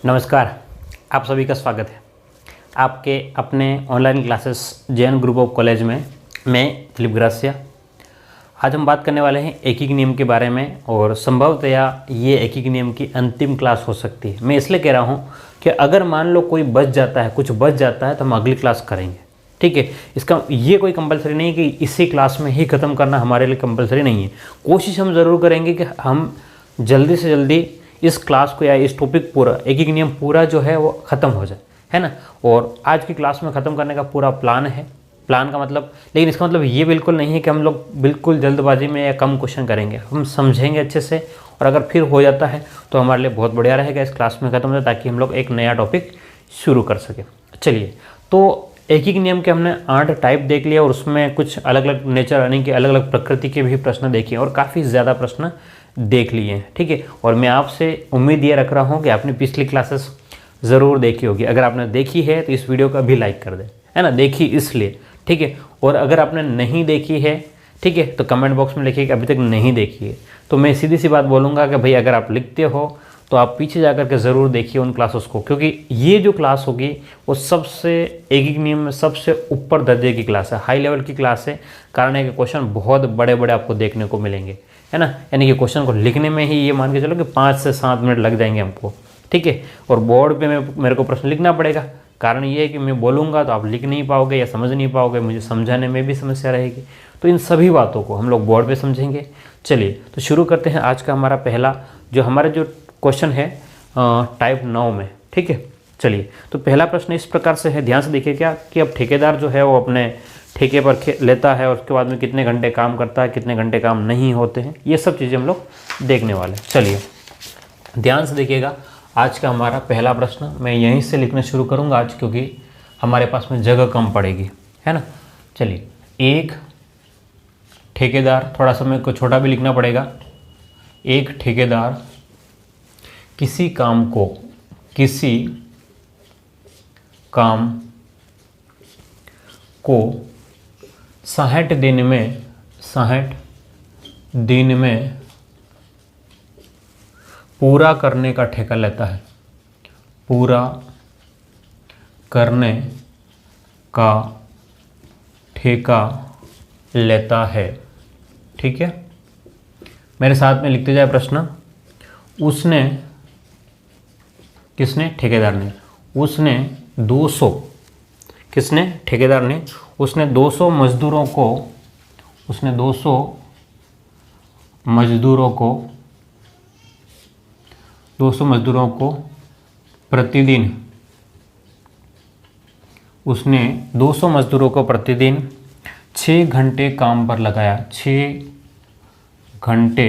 नमस्कार, आप सभी का स्वागत है आपके अपने online classes Jain group of college में। मैं दिलीप ग्रासिया। आज हम बात करने वाले हैं एकीक नियम के बारे में और संभवतया ये एकीक नियम की अंतिम क्लास हो सकती है। मैं इसलिए कह रहा हूँ कि अगर मान लो कोई बच जाता है, कुछ बच जाता है, तो हम अगली क्लास करेंगे, ठीक है। इसका ये कोई कंपलसरी नहीं है कि इसी क्लास में ही ख़त्म करना हमारे लिए कंपलसरी नहीं है। कोशिश हम ज़रूर करेंगे कि हम जल्दी से जल्दी इस क्लास को या इस टॉपिक पूरा एकीक नियम पूरा जो है वो ख़त्म हो जाए, है ना। और आज की क्लास में ख़त्म करने का पूरा प्लान है। प्लान का मतलब, लेकिन इसका मतलब ये बिल्कुल नहीं है कि हम लोग बिल्कुल जल्दबाजी में या कम क्वेश्चन करेंगे। हम समझेंगे अच्छे से और अगर फिर हो जाता है तो हमारे लिए बहुत बढ़िया रहेगा इस क्लास में ख़त्म हो जाए, ताकि हम लोग एक नया टॉपिक शुरू कर सकें। चलिए, तो एकीक नियम के हमने 8 टाइप देख लिया और उसमें कुछ अलग अलग नेचर यानी कि अलग अलग प्रकृति के भी प्रश्न देखे और काफ़ी ज़्यादा प्रश्न देख लिए हैं, ठीक है। और मैं आपसे उम्मीद ये रख रहा हूँ कि आपने पिछली क्लासेस ज़रूर देखी होगी। अगर आपने देखी है तो इस वीडियो को अभी लाइक कर दें, है ना, देखी इसलिए, ठीक है। और अगर आपने नहीं देखी है, ठीक है, तो कमेंट बॉक्स में लिखिए कि अभी तक नहीं देखी है। तो मैं सीधी सी बात बोलूँगा कि भाई अगर आप लिखते हो तो आप पीछे जा कर के ज़रूर देखिए उन क्लासेस को, क्योंकि ये जो क्लास होगी वो सबसे एकीक नियम में सबसे ऊपर दर्जे की क्लास है, हाई लेवल की क्लास है। कारण है कि क्वेश्चन बहुत बड़े बड़े आपको देखने को मिलेंगे, है ना। यानी कि क्वेश्चन को लिखने में ही ये मान के चलो कि 5 से 7 मिनट लग जाएंगे हमको, ठीक है। और बोर्ड पे मेरे को प्रश्न लिखना पड़ेगा। कारण ये है कि मैं बोलूँगा तो आप लिख नहीं पाओगे या समझ नहीं पाओगे, मुझे समझाने में भी समस्या रहेगी। तो इन सभी बातों को हम लोग बोर्ड पे समझेंगे। चलिए, तो शुरू करते हैं। आज का हमारा पहला जो क्वेश्चन है टाइप 9 में, ठीक है। चलिए, तो पहला प्रश्न इस प्रकार से है, ध्यान से देखिए क्या कि अब ठेकेदार जो है वो अपने ठेके पर लेता है और उसके बाद में कितने घंटे काम करता है, कितने घंटे काम नहीं होते हैं, ये सब चीज़ें हम लोग देखने वाले हैं। चलिए ध्यान से देखिएगा। आज का हमारा पहला प्रश्न मैं यहीं से लिखना शुरू करूंगा आज, क्योंकि हमारे पास में जगह कम पड़ेगी, है ना। चलिए, एक ठेकेदार, थोड़ा सा मेरे को छोटा भी लिखना पड़ेगा। एक ठेकेदार किसी काम को 60 दिन में पूरा करने का ठेका लेता है। पूरा करने का ठेका लेता है, ठीक है। मेरे साथ में लिखते जाए प्रश्न। उसने, किसने? ठेकेदार ने। उसने 200, किसने? ठेकेदार ने। उसने 200 मजदूरों को प्रतिदिन, उसने 200 मजदूरों को प्रतिदिन 6 घंटे काम पर लगाया। 6 घंटे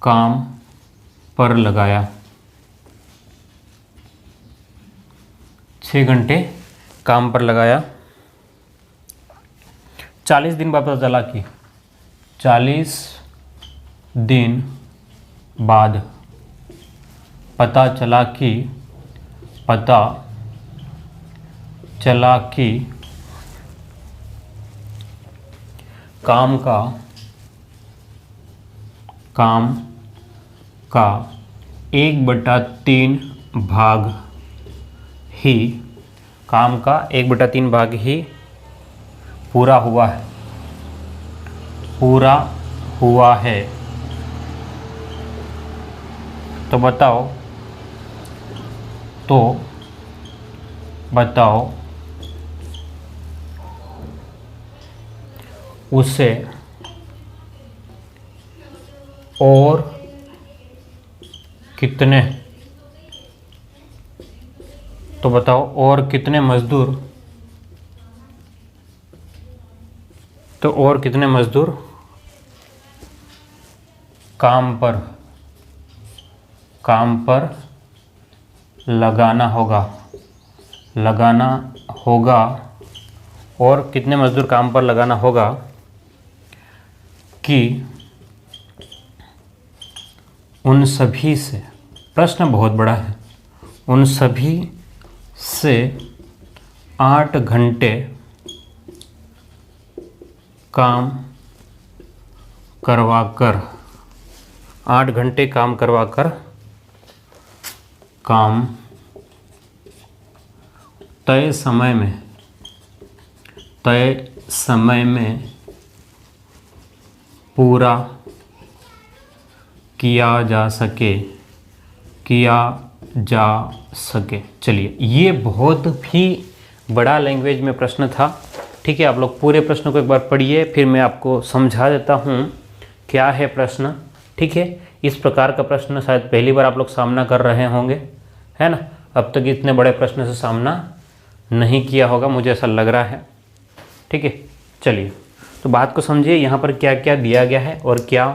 काम पर लगाया। 6 घंटे काम पर लगाया। 40 दिन बाद पता चला कि 40 दिन बाद पता चला कि काम का 1/3 भाग ही, काम का 1/3 भाग ही पूरा हुआ है। तो बताओ उसे और कितने, तो बताओ और कितने मजदूर काम पर लगाना होगा और कितने मजदूर काम पर लगाना होगा कि उन सभी से, प्रश्न बहुत बड़ा है, उन सभी से 8 घंटे काम करवाकर काम तय समय में पूरा किया जा सके। चलिए, ये बहुत ही बड़ा लैंग्वेज में प्रश्न था। ठीक है, आप लोग पूरे प्रश्न को एक बार पढ़िए, फिर मैं आपको समझा देता हूँ क्या है प्रश्न। ठीक है, इस प्रकार का प्रश्न शायद पहली बार आप लोग सामना कर रहे होंगे, है ना। अब तक इतने बड़े प्रश्न से सामना नहीं किया होगा, मुझे ऐसा लग रहा है। ठीक है, चलिए तो बात को समझिए, यहाँ पर क्या क्या दिया गया है और क्या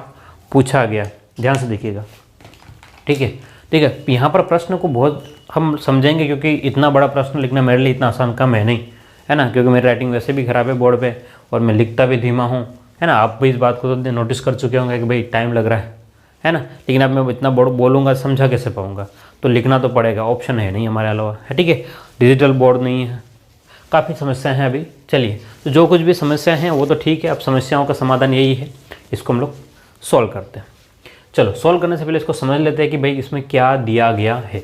पूछा गया, ध्यान से देखिएगा। ठीक है, यहाँ पर प्रश्न को बहुत हम समझेंगे, क्योंकि इतना बड़ा प्रश्न लिखना मेरे लिए इतना आसान काम है नहीं, है ना। क्योंकि मेरी राइटिंग वैसे भी ख़राब है बोर्ड पे, और मैं लिखता भी धीमा हूँ, है ना। आप भी इस बात को तो नोटिस कर चुके होंगे कि भाई टाइम लग रहा है ना। लेकिन अब मैं इतना बोर्ड बोलूँगा, समझा कैसे पाऊँगा, तो लिखना तो पड़ेगा, ऑप्शन है नहीं हमारे अलावा, है। ठीक है, डिजिटल बोर्ड नहीं है, काफ़ी समस्याएं हैं अभी। चलिए, तो जो कुछ भी समस्याएं हैं वो तो ठीक है, अब समस्याओं का समाधान यही है, इसको हम लोग सॉल्व करते हैं। चलो, सॉल्व करने से पहले इसको समझ लेते हैं कि भाई इसमें क्या दिया गया है।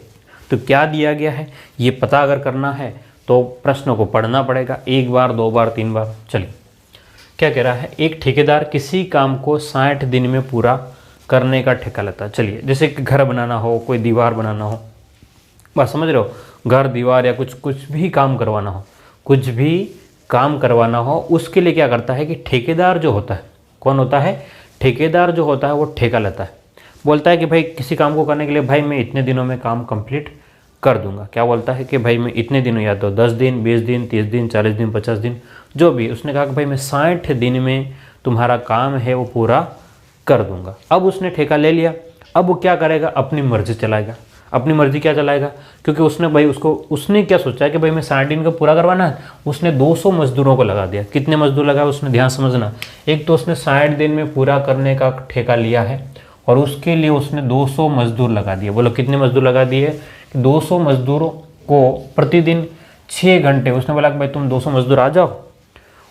तो क्या दिया गया है ये पता अगर करना है तो प्रश्नों को पढ़ना पड़ेगा, 1 बार 2 बार 3 बार। चलिए, क्या कह रहा है, एक ठेकेदार किसी काम को 60 दिन में पूरा करने का ठेका लेता है। चलिए, जैसे कि घर बनाना हो, कोई दीवार बनाना हो, बस समझ रहे हो, घर दीवार या कुछ भी काम करवाना हो, कुछ भी काम करवाना हो, उसके लिए क्या करता है कि ठेकेदार जो होता है, कौन होता है, ठेकेदार जो होता है वो ठेका लेता है। बोलता है कि भाई किसी काम को करने के लिए भाई मैं इतने दिनों में काम कंप्लीट कर दूंगा। क्या बोलता है कि भाई मैं इतने दिनों, या तो 10 दिन 20 दिन 30 दिन 40 दिन 50 दिन जो भी, उसने कहा कि भाई मैं 60 दिन में तुम्हारा काम है वो पूरा कर दूंगा। अब उसने ठेका ले लिया, अब वो क्या करेगा, अपनी मर्जी चलाएगा। अपनी मर्जी क्या चलाएगा, क्योंकि उसने भाई उसने क्या सोचा है कि भाई मैं 60 दिन का पूरा करवाना है। उसने 200 मजदूरों को लगा दिया। कितने मजदूर लगाए उसने, ध्यान समझना। एक तो उसने 60 दिन में पूरा करने का ठेका लिया है, और उसके लिए उसने 200 मजदूर लगा दिए। बोलो कितने मजदूर लगा दिए, 200 मजदूरों को प्रतिदिन 6 घंटे, उसने बोला कि भाई तुम 200 मजदूर आ जाओ,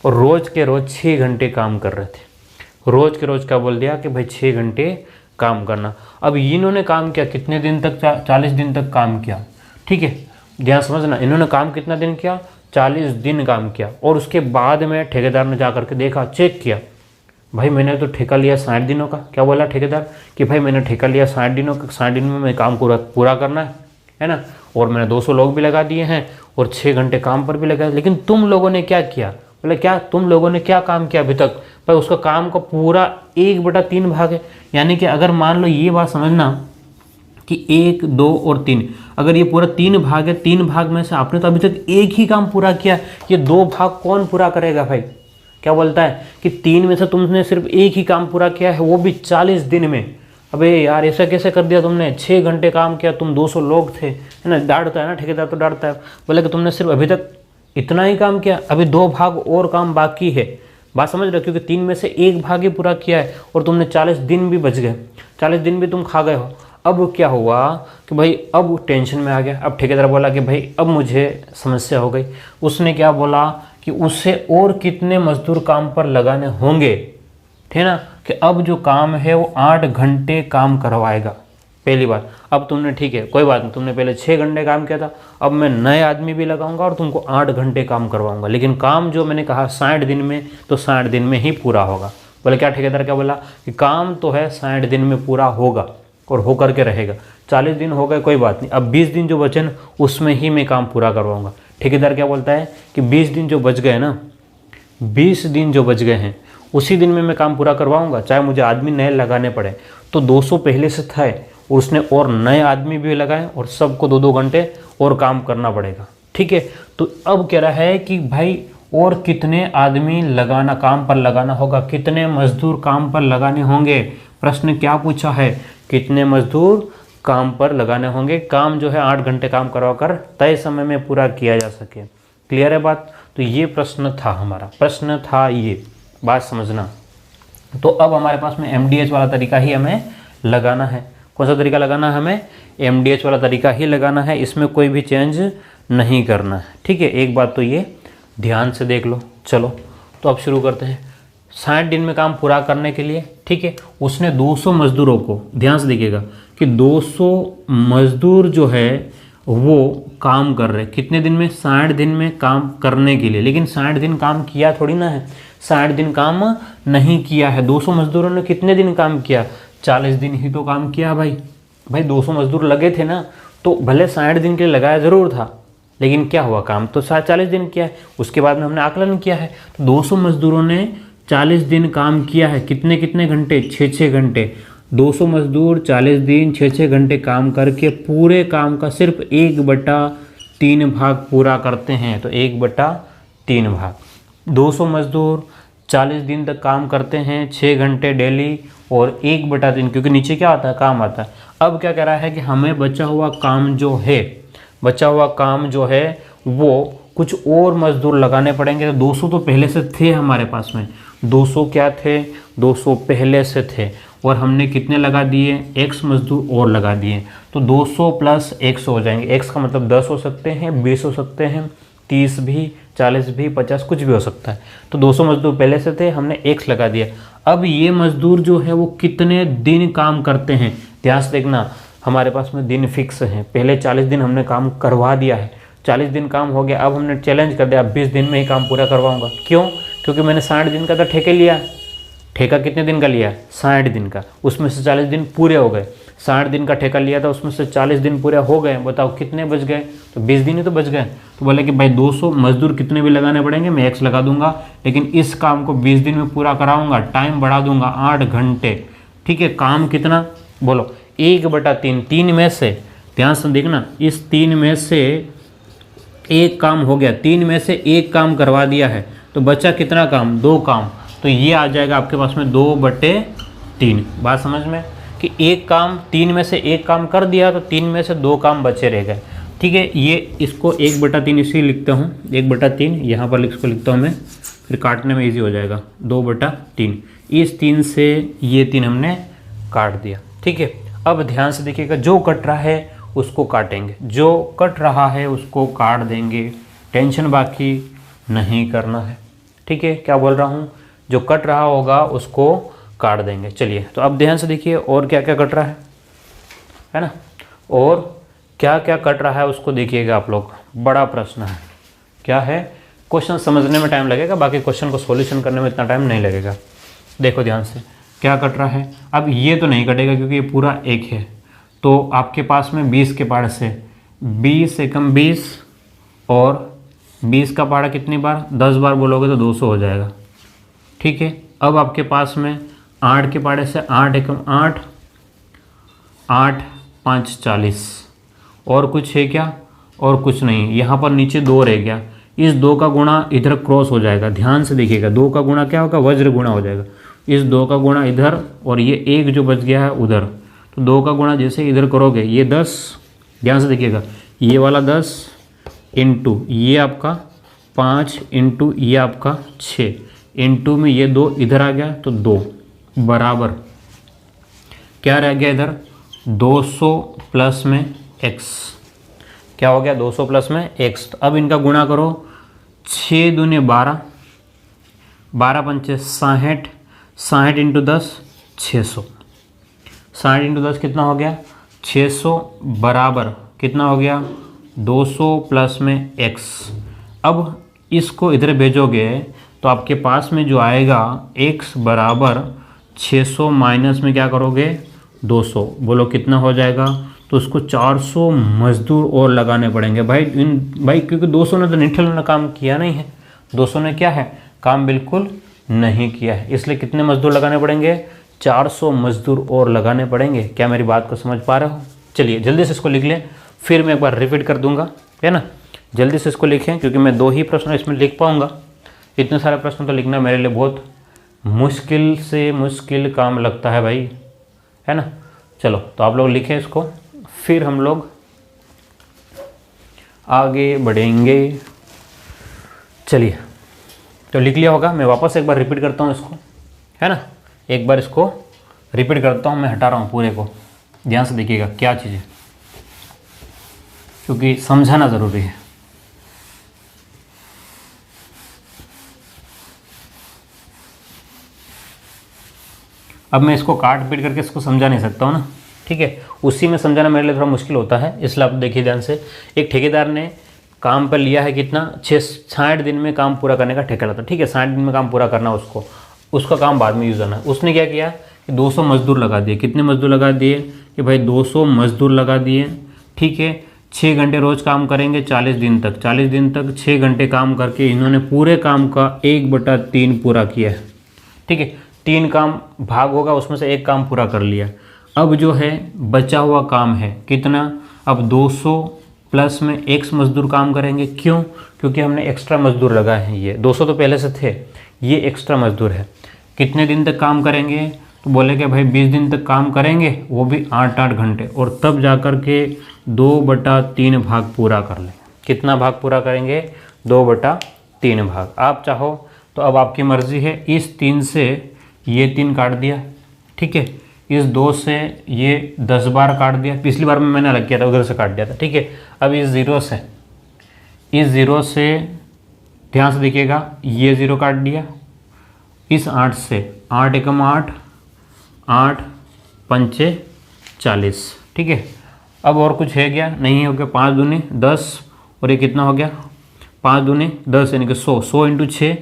और रोज़ के रोज़ 6 घंटे काम कर रहे थे। रोज़ के रोज़ क्या बोल दिया कि भाई 6 घंटे काम करना। अब इन्होंने काम किया कितने दिन तक, 40 दिन तक काम किया। ठीक है, ध्यान समझना, इन्होंने काम कितना दिन किया, 40 दिन काम किया। और उसके बाद में ठेकेदार ने जा करके देखा, चेक किया, भाई मैंने तो ठेका लिया 60 दिनों का। क्या बोला ठेकेदार कि भाई मैंने ठेका लिया 60 दिनों का, 60 दिन में मैं काम पूरा करना है ना। और मैंने 200 लोग भी लगा दिए हैं, और 6 घंटे काम पर भी लगाए। लेकिन तुम लोगों ने क्या किया, बोले क्या तुम लोगों ने क्या काम किया अभी तक, भाई उसका काम का पूरा 1/3 भाग है। यानी कि अगर मान लो, ये बात समझना कि 1 2 और 3, अगर ये पूरा 3 भाग है, 3 भाग में से आपने तो अभी तक एक ही काम पूरा किया, ये 2 भाग कौन पूरा करेगा भाई। क्या बोलता है कि 3 में से तुमने सिर्फ एक ही काम पूरा किया है, वो भी 40 दिन में। अबे यार ऐसा कैसे कर दिया तुमने, 6 घंटे काम किया, तुम 200 लोग थे, है ना। डांटता है ना ठेकेदार, तो डांटता है, बोले कि तुमने सिर्फ अभी तक इतना ही काम किया, अभी 2 भाग और काम बाकी है। बात समझ रहे हो, क्योंकि 3 में से 1 भाग ही पूरा किया है, और तुमने 40 दिन भी बच गए, 40 दिन भी तुम खा गए हो। अब क्या हुआ कि भाई अब टेंशन में आ गया। अब ठेकेदार बोला कि भाई अब मुझे समस्या हो गई। उसने क्या बोला कि उससे और कितने मजदूर काम पर लगाने होंगे, ठीक ना, कि अब जो काम है वो 8 घंटे काम करवाएगा। पहली बात, अब तुमने ठीक है कोई बात नहीं, तुमने पहले 6 घंटे काम किया था, अब मैं नए आदमी भी लगाऊंगा और तुमको 8 घंटे काम करवाऊंगा। लेकिन काम जो मैंने कहा 60 दिन में, तो 60 दिन में ही पूरा होगा। बोले क्या ठेकेदार क्या बोला कि काम तो है 60 दिन में पूरा होगा और हो करके रहेगा। 40 दिन हो गए कोई बात नहीं, अब 20 दिन जो बचे ना उसमें ही मैं काम पूरा करवाऊंगा। ठेकेदार क्या बोलता है कि 20 दिन जो बच गए ना, 20 दिन जो बच गए हैं उसी दिन में मैं काम पूरा करवाऊंगा, चाहे मुझे आदमी नए लगाने पड़े। तो 200 पहले से थे, उसने और नए आदमी भी लगाए, और सबको 2-2 घंटे और काम करना पड़ेगा। ठीक है, तो अब कह रहा है कि भाई और कितने आदमी लगाना, काम पर लगाना होगा, कितने मजदूर काम पर लगाने होंगे। प्रश्न क्या पूछा है, कितने मजदूर काम पर लगाने होंगे। काम जो है 8 घंटे काम करवा कर तय समय में पूरा किया जा सके। क्लियर है बात। तो ये प्रश्न था हमारा, प्रश्न था ये, बात समझना। तो अब हमारे पास में MDH वाला तरीका ही हमें लगाना है। कौन सा तरीका लगाना है हमें, MDH वाला तरीका ही लगाना है, इसमें कोई भी चेंज नहीं करना है। ठीक है, एक बात तो ये ध्यान से देख लो। चलो तो अब शुरू करते हैं। 60 दिन में काम पूरा करने के लिए, ठीक है, उसने 200 मजदूरों को, ध्यान से देखिएगा कि 200 मजदूर जो है वो काम कर रहे, कितने दिन में, 60 दिन में काम करने के लिए। लेकिन 60 दिन काम किया थोड़ी ना है, 60 दिन काम नहीं किया है। 200 मजदूरों ने कितने दिन काम किया, 40 दिन ही तो काम किया भाई। 200 मजदूर लगे थे ना, तो भले 60 दिन के लिए लगाया ज़रूर था, लेकिन क्या हुआ, काम तो 40 दिन किया है। उसके बाद में हमने आकलन किया है, तो 200 मजदूरों ने 40 दिन काम किया है। कितने कितने घंटे, 6-6 घंटे। 200 मजदूर 40 दिन 6-6 घंटे काम करके पूरे काम का सिर्फ 1/3 भाग पूरा करते हैं। तो 1/3 भाग। 200 मजदूर 40 दिन तक काम करते हैं, 6 घंटे डेली, और 1/3, क्योंकि नीचे क्या आता है, काम आता है। अब क्या कह रहा है कि हमें बचा हुआ काम जो है वो कुछ और मजदूर लगाने पड़ेंगे। तो 200 तो पहले से थे हमारे पास में, 200 क्या थे, 200 पहले से थे, और हमने कितने लगा दिए, x मजदूर और लगा दिए। तो 200 + 100 हो जाएंगे। x का मतलब 10 हो सकते हैं, 20 हो सकते हैं, 30 भी, 40 भी, 50, कुछ भी हो सकता है। तो 200 मजदूर पहले से थे, हमने x लगा दिया। अब ये मजदूर जो है वो कितने दिन काम करते हैं, ध्यान से देखना, हमारे पास में दिन फिक्स है। पहले 40 दिन हमने काम करवा दिया है, 40 दिन काम हो गया। अब हमने चैलेंज कर दिया, 20 दिन में ही काम पूरा करवाऊंगा। क्यों, क्योंकि मैंने 60 दिन का तो ठेके लिया। ठेका कितने दिन का लिया, 60 दिन का, उसमें से 40 दिन पूरे हो गए। 60 दिन का ठेका लिया था, उसमें से 40 दिन पूरे हो गए। बताओ कितने बच गए, तो 20 दिन ही तो बच गए। तो बोले कि भाई 200 मजदूर कितने भी लगाने पड़ेंगे, मैं x लगा दूंगा, लेकिन इस काम को 20 दिन में पूरा कराऊंगा, टाइम बढ़ा दूंगा 8 घंटे। ठीक है, काम कितना, बोलो 1/3। 3 में से, ध्यान से देखना, इस 3 में से एक काम हो गया, 3 में से एक काम करवा दिया है, तो बचा कितना काम, 2 काम। तो ये आ जाएगा आपके पास में 2/3। बात समझ में, कि एक काम, 3 में से एक काम कर दिया, तो 3 में से 2 काम बचे रह गए। ठीक है, ये इसको 1/3 इसी लिखता हूँ, 1/3 यहाँ पर इसको लिखता हूँ मैं, फिर काटने में इजी हो जाएगा। 2/3, इस 3 से ये 3 हमने काट दिया। ठीक है, अब ध्यान से देखिएगा, जो कट रहा है उसको काटेंगे, जो कट रहा है उसको काट देंगे, टेंशन बाकी नहीं करना है। ठीक है, क्या बोल रहा हूँ, जो कट रहा होगा उसको काट देंगे। चलिए, तो अब ध्यान से देखिए और क्या क्या कट रहा है ना, और क्या क्या कट रहा है उसको देखिएगा आप लोग। बड़ा प्रश्न है, क्या है, क्वेश्चन समझने में टाइम लगेगा, बाकी क्वेश्चन को सॉल्यूशन करने में इतना टाइम नहीं लगेगा। देखो ध्यान से, क्या कट रहा है। अब ये तो नहीं कटेगा क्योंकि ये पूरा एक है, तो आपके पास में 20 के पाड़ से 20 एकम 20, और 20 का पाड़ा कितनी बार, 10 बार बोलोगे तो 200 हो जाएगा। ठीक है, अब आपके पास में 8 के पाड़े से 8 एकम 8, 8 5 40, और कुछ है क्या, और कुछ नहीं। यहाँ पर नीचे 2 रह गया, इस 2 का गुणा इधर क्रॉस हो जाएगा। ध्यान से देखिएगा, 2 का गुणा क्या होगा, वज्र गुणा हो जाएगा। इस 2 का गुणा इधर, और ये 1 जो बच गया है उधर, तो 2 का गुणा जैसे इधर करोगे, ये 10, ध्यान से देखिएगा, ये वाला 10 इंटू ये आपका 5 इंटू ये आपका 6 इंटू में ये 2 इधर आ गया, तो 2 बराबर क्या रह गया इधर, 200 प्लस में x। क्या हो गया, 200 प्लस में x। तो अब इनका गुणा करो, 6 दूनी 12, 12 पंचे 60, 60 इंटू 10 600, 60 इंटू 10 कितना हो गया, 600 बराबर कितना हो गया, 200 प्लस में x। अब इसको इधर भेजोगे तो आपके पास में जो आएगा x बराबर 600 माइनस में क्या करोगे, 200, बोलो कितना हो जाएगा। तो उसको 400 मजदूर और लगाने पड़ेंगे भाई। क्योंकि 200 ने तो निठल ने काम किया नहीं है, 200 ने क्या है, काम बिल्कुल नहीं किया है, इसलिए कितने मजदूर लगाने पड़ेंगे, 400 मजदूर और लगाने पड़ेंगे। क्या मेरी बात को समझ पा रहे हो। चलिए जल्दी से इसको लिख लें, फिर मैं एक बार रिपीट कर दूंगा, है ना। जल्दी से इसको लिखें क्योंकि मैं 2 ही प्रश्न इसमें लिख पाऊंगा, इतने सारे प्रश्न तो लिखना मेरे लिए बहुत मुश्किल से मुश्किल काम लगता है भाई, है ना। चलो तो आप लोग लिखें इसको, फिर हम लोग आगे बढ़ेंगे। चलिए तो लिख लिया होगा, मैं वापस एक बार रिपीट करता हूँ इसको, है ना। एक बार इसको रिपीट करता हूँ, मैं हटा रहा हूँ पूरे को, ध्यान से देखिएगा क्या चीज़ है, क्योंकि समझाना ज़रूरी है। अब मैं इसको काट पीट करके इसको समझा नहीं सकता हूँ ना, ठीक है, उसी में समझाना मेरे लिए थोड़ा मुश्किल होता है, इसलिए आप देखिए ध्यान से। एक ठेकेदार ने काम पर लिया है कितना, 60 दिन में काम पूरा करने का ठेका लेता, ठीक है, 60 दिन में काम पूरा करना उसको, उसका काम बाद में यूज़ आना है। उसने क्या किया कि 200 मजदूर लगा दिए। कितने मजदूर लगा दिए कि भाई 200 मजदूर लगा दिए, ठीक है। 6 घंटे रोज़ काम करेंगे 40 दिन तक, 40 दिन तक 6 घंटे काम करके इन्होंने पूरे काम का 1/3 पूरा किया है, ठीक है। 3 काम भाग होगा, उसमें से 1 काम पूरा कर लिया। अब जो है बचा हुआ काम है कितना, अब 200 प्लस में x मजदूर काम करेंगे। क्यों? क्योंकि हमने एक्स्ट्रा मजदूर लगाए हैं। ये 200 तो पहले से थे, ये एक्स्ट्रा मजदूर है। कितने दिन तक काम करेंगे, तो बोले कि भाई 20 दिन तक काम करेंगे, वो भी 8-8 घंटे, और तब जाकर के 2/3 भाग पूरा कर लें। कितना भाग पूरा करेंगे, 2/3 भाग। आप चाहो तो अब आपकी मर्ज़ी है, इस 3 से ये 3 काट दिया, ठीक है, इस 2 से ये 10 बार काट दिया। पिछली बार में मैंने अलग किया था, उधर से काट दिया था, ठीक है। अब इस 0 से ध्यान से देखिएगा, ये 0 काट दिया। इस 8 से 8 एकम 8, 8 पंचे 40, ठीक है। अब और कुछ है क्या, नहीं हो गया। 5 दूनी 10, और ये कितना हो गया, 5 दूनी 10 यानी कि 100, 100 इंटू 6,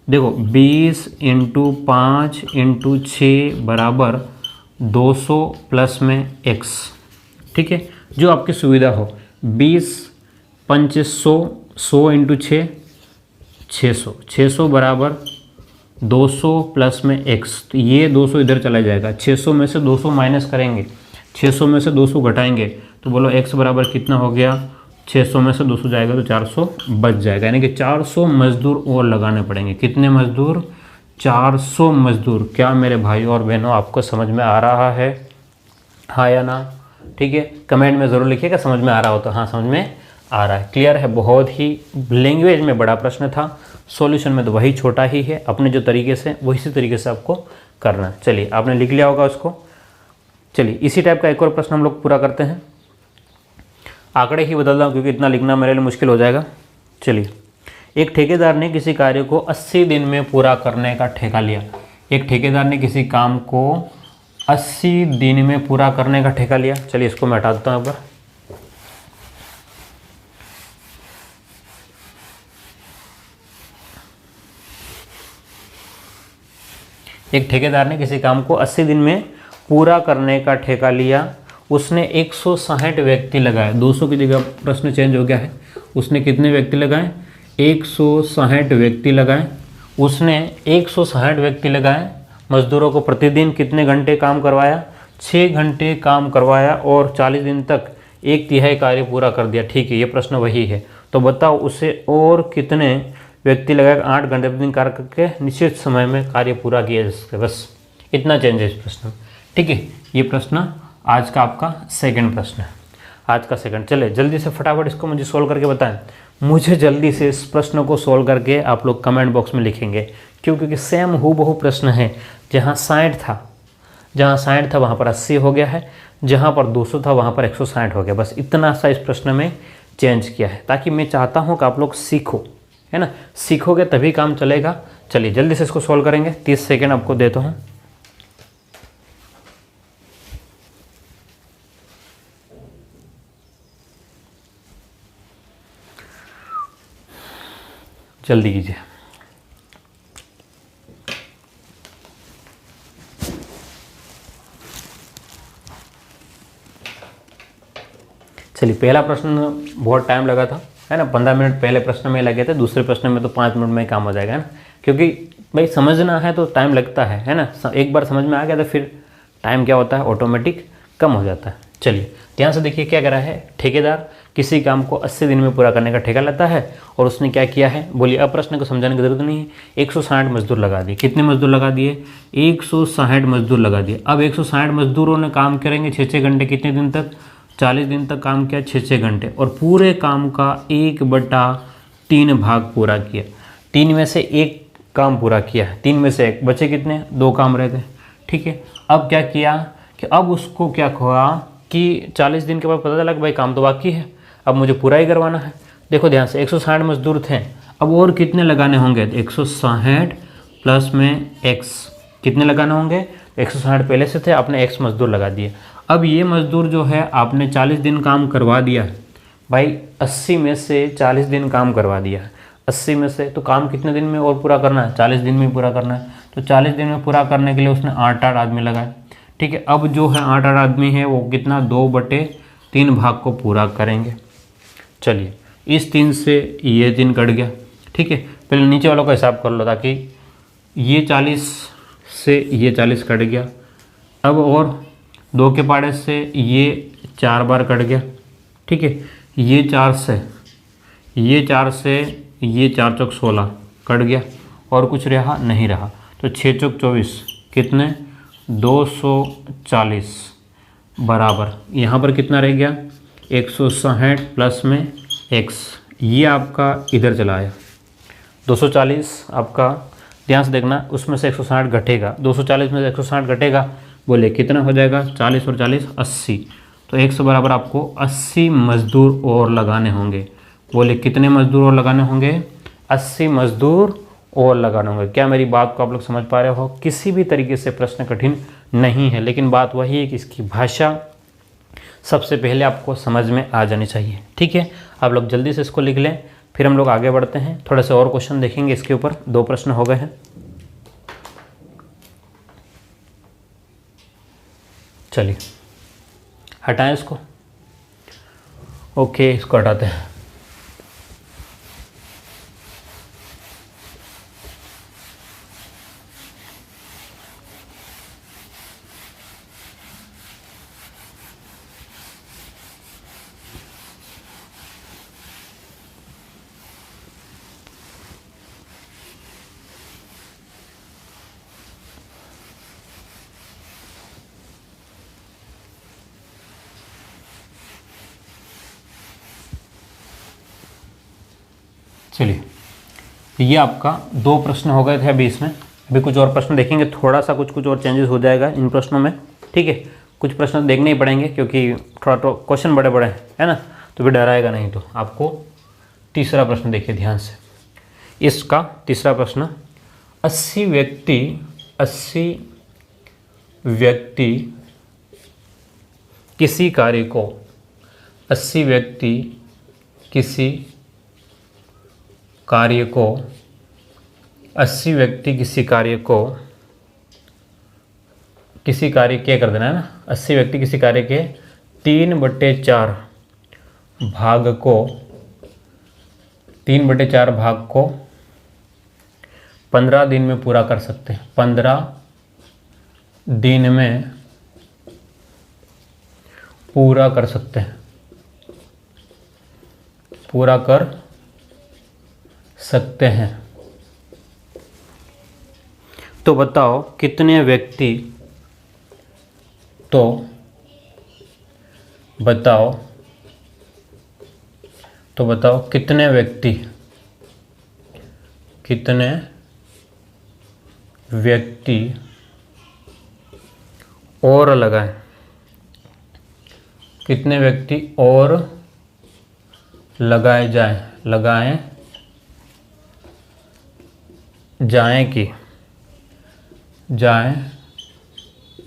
देखो 20 इंटू 5 इंटू 6 बराबर 200 प्लस में x, ठीक है, जो आपकी सुविधा हो। 20 पंचे 100, 100 इंटू 6 600, 600 बराबर 200 प्लस में x, तो ये 200 इधर चला जाएगा। 600 में से 200 माइनस करेंगे, 600 में से 200 घटाएंगे, तो बोलो x बराबर कितना हो गया, 600 में से 200 जाएगा तो 400 बच जाएगा, यानी कि 400 मजदूर और लगाने पड़ेंगे। कितने मजदूर, 400 मजदूर। क्या मेरे भाइयों और बहनों आपको समझ में आ रहा है, हाँ या ना, ठीक है। कमेंट में ज़रूर लिखिएगा समझ में आ रहा हो तो, हाँ समझ में आ रहा है, क्लियर है। बहुत ही लैंग्वेज में बड़ा प्रश्न था, सॉल्यूशन में तो वही छोटा ही है, अपने जो तरीके से वही तरीके से आपको करना है। चलिए आपने लिख लिया होगा उसको। चलिए इसी टाइप का एक और प्रश्न हम लोग पूरा करते हैं। आंकड़े ही बदल रहा हूँ क्योंकि इतना लिखना मेरे लिए मुश्किल हो जाएगा। चलिए, एक ठेकेदार ने किसी कार्य को 80 दिन में पूरा करने का ठेका लिया। एक ठेकेदार ने किसी काम को 80 दिन में पूरा करने का ठेका लिया। चलिए इसको मैं हटा देता हूँ ऊपर। एक ठेकेदार ने किसी काम को 80 दिन में पूरा करने का ठेका लिया। उसने 160 व्यक्ति लगाए। 200 की जगह प्रश्न चेंज हो गया है। उसने कितने व्यक्ति लगाए, 160 व्यक्ति लगाए। उसने 160 व्यक्ति लगाए। मजदूरों को प्रतिदिन कितने घंटे काम करवाया, 6 घंटे काम करवाया और 40 दिन तक 1/3 कार्य पूरा कर दिया। ठीक है, ये प्रश्न वही है। तो बताओ उसे और कितने व्यक्ति लगाए 8 घंटे प्रतिदिन कार्य करके निश्चित समय में कार्य पूरा किया जा सके। बस इतना चेंज है इस प्रश्न में। ठीक है, ये प्रश्न आज का आपका सेकंड प्रश्न है, आज का सेकंड। चले जल्दी से फटाफट इसको मुझे सोल्व करके बताएं। मुझे जल्दी से इस प्रश्न को सोल्व करके आप लोग कमेंट बॉक्स में लिखेंगे। क्यों? क्योंकि सेम हूबहू प्रश्न है। जहाँ 60 था वहाँ पर 80 हो गया है, जहाँ पर 200 था वहाँ पर 160 हो गया। बस इतना सा इस प्रश्न में चेंज किया है, ताकि मैं चाहता हूँ कि आप लोग सीखो, है ना। सीखोगे तभी काम चलेगा। चलिए जल्दी से इसको सोल्व करेंगे। 30 सेकेंड आपको देता हूँ। जल्दी कीजिए। चलिए, पहला प्रश्न बहुत टाइम लगा था, है ना। 15 मिनट पहले प्रश्न में लगे थे, दूसरे प्रश्न में तो 5 मिनट में काम हो जाएगा, है ना। क्योंकि भाई समझना है तो टाइम लगता है ना। एक बार समझ में आ गया तो फिर टाइम क्या होता है, ऑटोमेटिक कम हो जाता है। चलिए ध्यान से देखिए क्या कह रहा है। ठेकेदार किसी काम को 80 दिन में पूरा करने का ठेका लेता है और उसने क्या किया है, बोलिए। अब प्रश्न को समझाने की जरूरत नहीं है। 160 मजदूर लगा दिए। कितने मजदूर लगा दिए, 160 मजदूर लगा दिए। अब 160 मजदूरों ने काम करेंगे 6-6 घंटे। कितने दिन तक, 40 दिन तक काम किया, 6-6 घंटे, और पूरे काम का 1/3 भाग पूरा किया। 3 में से 1 काम पूरा किया, 3 में से 1 बचे। कितने, 2 काम रह गए। ठीक है, अब क्या किया कि अब उसको क्या हुआ कि 40 दिन के बाद पता चला कि भाई काम तो बाकी है, अब मुझे पूरा ही करवाना है। देखो ध्यान से, 160 मजदूर थे, अब और कितने लगाने होंगे, 160 प्लस में x कितने लगाने होंगे। 160 पहले से थे, आपने x मजदूर लगा दिए। अब ये मज़दूर जो है आपने 40 दिन काम करवा दिया है भाई, 80 में से 40 दिन काम करवा दिया है, 80 में से, तो काम कितने दिन में और पूरा करना है, 40 दिन में पूरा करना है। तो 40 दिन में पूरा करने के लिए उसने 8 आदमी लगाए, ठीक है। अब जो है 8 आदमी है वो कितना 2/3 भाग को पूरा करेंगे। चलिए इस 3 से ये 3 कट गया, ठीक है। पहले नीचे वालों का हिसाब कर लो, ताकि ये 40 से ये 40 कट गया। अब और 2 के पाड़े से ये 4 बार कट गया, ठीक है। ये 4 से ये 4 चौक 16 कट गया, और कुछ रहा नहीं रहा। तो 6 चौक 24 कितने 240 बराबर यहाँ पर कितना रह गया 160 प्लस में x, ये आपका इधर चला आया 240 आपका, ध्यान से देखना, उसमें से 160 घटेगा, 240 में से 160 घटेगा, बोले कितना हो जाएगा 40 और 40 80। तो x बराबर आपको 80 मज़दूर और लगाने होंगे। बोले कितने मज़दूर और लगाने होंगे 80 मज़दूर और लगाने होंगे। क्या मेरी बात को आप लोग समझ पा रहे हो? किसी भी तरीके से प्रश्न कठिन नहीं है, लेकिन बात वही है कि इसकी भाषा सबसे पहले आपको समझ में आ जानी चाहिए, ठीक है। आप लोग जल्दी से इसको लिख लें, फिर हम लोग आगे बढ़ते हैं, थोड़े से और क्वेश्चन देखेंगे इसके ऊपर। 2 प्रश्न हो गए हैं। चलिए हटाएं इसको, ओके इसको हटाते हैं। चलिए ये आपका 2 प्रश्न हो गए थे अभी इसमें। अभी कुछ और प्रश्न देखेंगे, थोड़ा सा कुछ और चेंजेस हो जाएगा इन प्रश्नों में, ठीक है। कुछ प्रश्न देखने ही पड़ेंगे क्योंकि थोड़ा तो क्वेश्चन बड़े बड़े हैं, है ना, तो भी डराएगा नहीं। तो आपको तीसरा प्रश्न देखिए ध्यान से। इसका तीसरा प्रश्न, 80 व्यक्ति किसी कार्य को 80 व्यक्ति किसी कार्य को 80 व्यक्ति किसी कार्य के कर देना है ना, 80 व्यक्ति किसी कार्य के 3/4 भाग को 15 दिन में पूरा कर सकते हैं। 15 दिन में पूरा कर सकते हैं, पूरा कर सकते हैं। तो बताओ कितने व्यक्ति, तो बताओ कितने व्यक्ति और लगाएं, कितने व्यक्ति और लगाए जाएं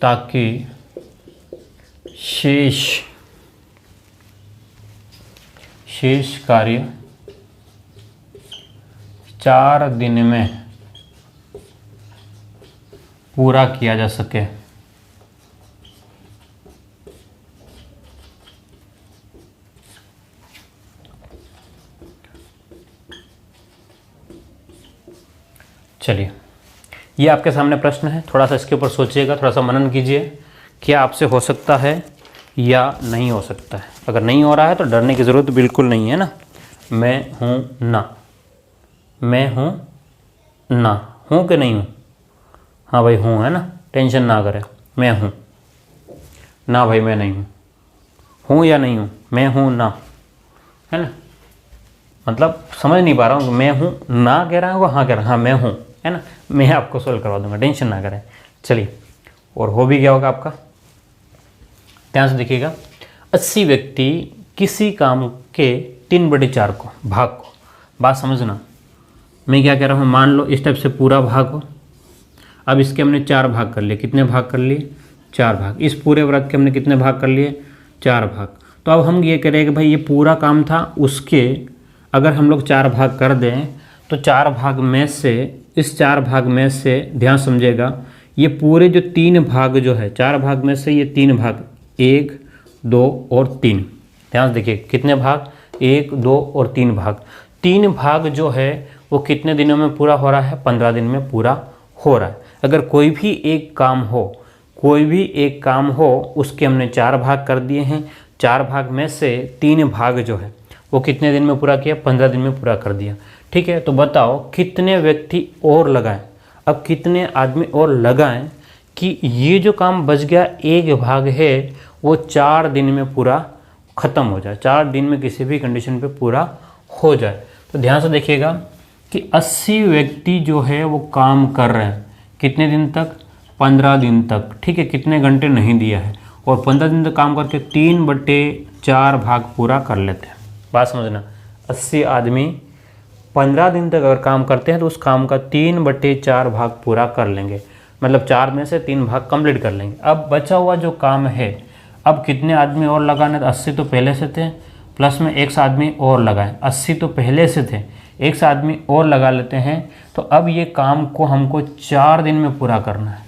ताकि शेष कार्य 4 दिन में पूरा किया जा सके। चलिए ये आपके सामने प्रश्न है, थोड़ा सा इसके ऊपर सोचिएगा, थोड़ा सा मनन कीजिए, क्या आपसे हो सकता है या नहीं हो सकता है। अगर नहीं हो रहा है तो डरने की ज़रूरत बिल्कुल नहीं है ना। मैं हूँ ना, हूँ कि नहीं हूँ? हाँ भाई हूँ, है ना, टेंशन ना करें। मैं हूँ ना भाई, मैं नहीं हूँ या नहीं हूँ, मैं हूँ ना, है ना। मतलब समझ नहीं पा रहा हूँ, मैं हूँ ना कह रहा हूँ, हाँ कह रहा हूँ, हाँ मैं हूँ, है ना। मैं आपको सोल्व करवा दूंगा, टेंशन ना करें। चलिए और हो भी गया होगा आपका, ध्यान से देखिएगा। 80 व्यक्ति किसी काम के 3/4 को भाग को, बात समझना, मैं क्या कह रहा हूँ, मान लो इस टाइप से पूरा भाग हो। अब इसके हमने 4 भाग कर लिए, कितने भाग कर लिए 4 भाग। इस पूरे व्रत के हमने कितने भाग कर लिए? 4 भाग। तो अब हम ये करें कि भाई ये पूरा काम था, उसके अगर हम लोग 4 भाग कर दें तो 4 भाग में से, इस 4 भाग में से ध्यान समझिएगा, ये पूरे जो 3 भाग जो है, 4 भाग में से ये 3 भाग, 1 2 और 3, ध्यान से देखिए कितने भाग, 1 2 और 3 भाग। 3 भाग जो है वो कितने दिनों में पूरा हो रहा है? 15 दिन में पूरा हो रहा है। अगर कोई भी एक काम हो, कोई भी एक काम हो, उसके हमने 4 भाग कर दिए हैं, 4 भाग में से 3 भाग जो है वो कितने दिन में पूरा किया? 15 दिन में पूरा कर दिया। ठीक है, तो बताओ कितने व्यक्ति और लगाएं? अब कितने आदमी और लगाएं कि ये जो काम बच गया, एक भाग है, वो 4 दिन में पूरा ख़त्म हो जाए, 4 दिन में किसी भी कंडीशन पे पूरा हो जाए। तो ध्यान से देखिएगा कि 80 व्यक्ति जो है वो काम कर रहे हैं, कितने दिन तक? 15 दिन तक। ठीक है, कितने घंटे नहीं दिया है, और 15 दिन तक काम करके 3/4 भाग पूरा कर लेते हैं। बात समझना, 80 आदमी 15 दिन तक अगर काम करते हैं तो उस काम का 3/4 भाग पूरा कर लेंगे, मतलब 4 में से 3 भाग कंप्लीट कर लेंगे। अब बचा हुआ जो काम है, अब कितने आदमी और लगाने? 80 तो पहले से थे, प्लस में 1 आदमी और लगाए। 80 तो पहले से थे, 1 आदमी और लगा लेते हैं। तो अब ये काम को हमको 4 दिन में पूरा करना है।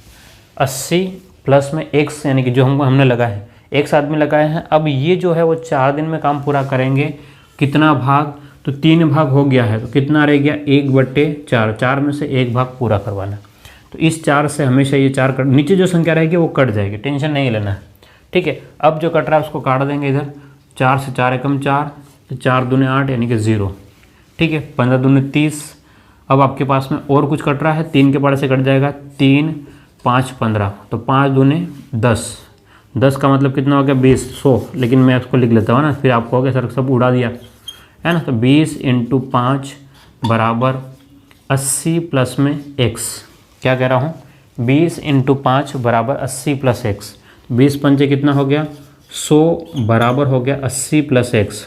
80 प्लस में 1, यानी कि जो हमने लगाए हैं, 1 आदमी लगाए हैं, अब ये जो है वो 4 दिन में काम पूरा करेंगे। कितना भाग? तो 3 भाग हो गया है, तो कितना रह गया? 1/4, 4 में से 1 भाग पूरा करवाना। तो इस 4 से हमेशा ये 4 कट, नीचे जो संख्या रहेगी वो कट जाएगी, टेंशन नहीं लेना है। ठीक है, अब जो कट रहा है उसको काट देंगे इधर, 4 से 4 एकम 4, 4 दूने 8 यानी कि 0। ठीक है, 15 दूने 30। अब आपके पास में और कुछ कट रहा है, 3 के पास से कट जाएगा, 3 5 15, तो 5 दूने 10, 10 का मतलब कितना हो गया? 20, 100। लेकिन मैं उसको लिख लेता हूँ ना, फिर आपको हो गया सर सब उड़ा दिया है ना। तो 20 × 5 बराबर 80 प्लस में x। क्या कह रहा हूँ? 20 × 5 बराबर 80 प्लस x। 20 पंचे कितना हो गया? 100 बराबर हो गया 80 प्लस x।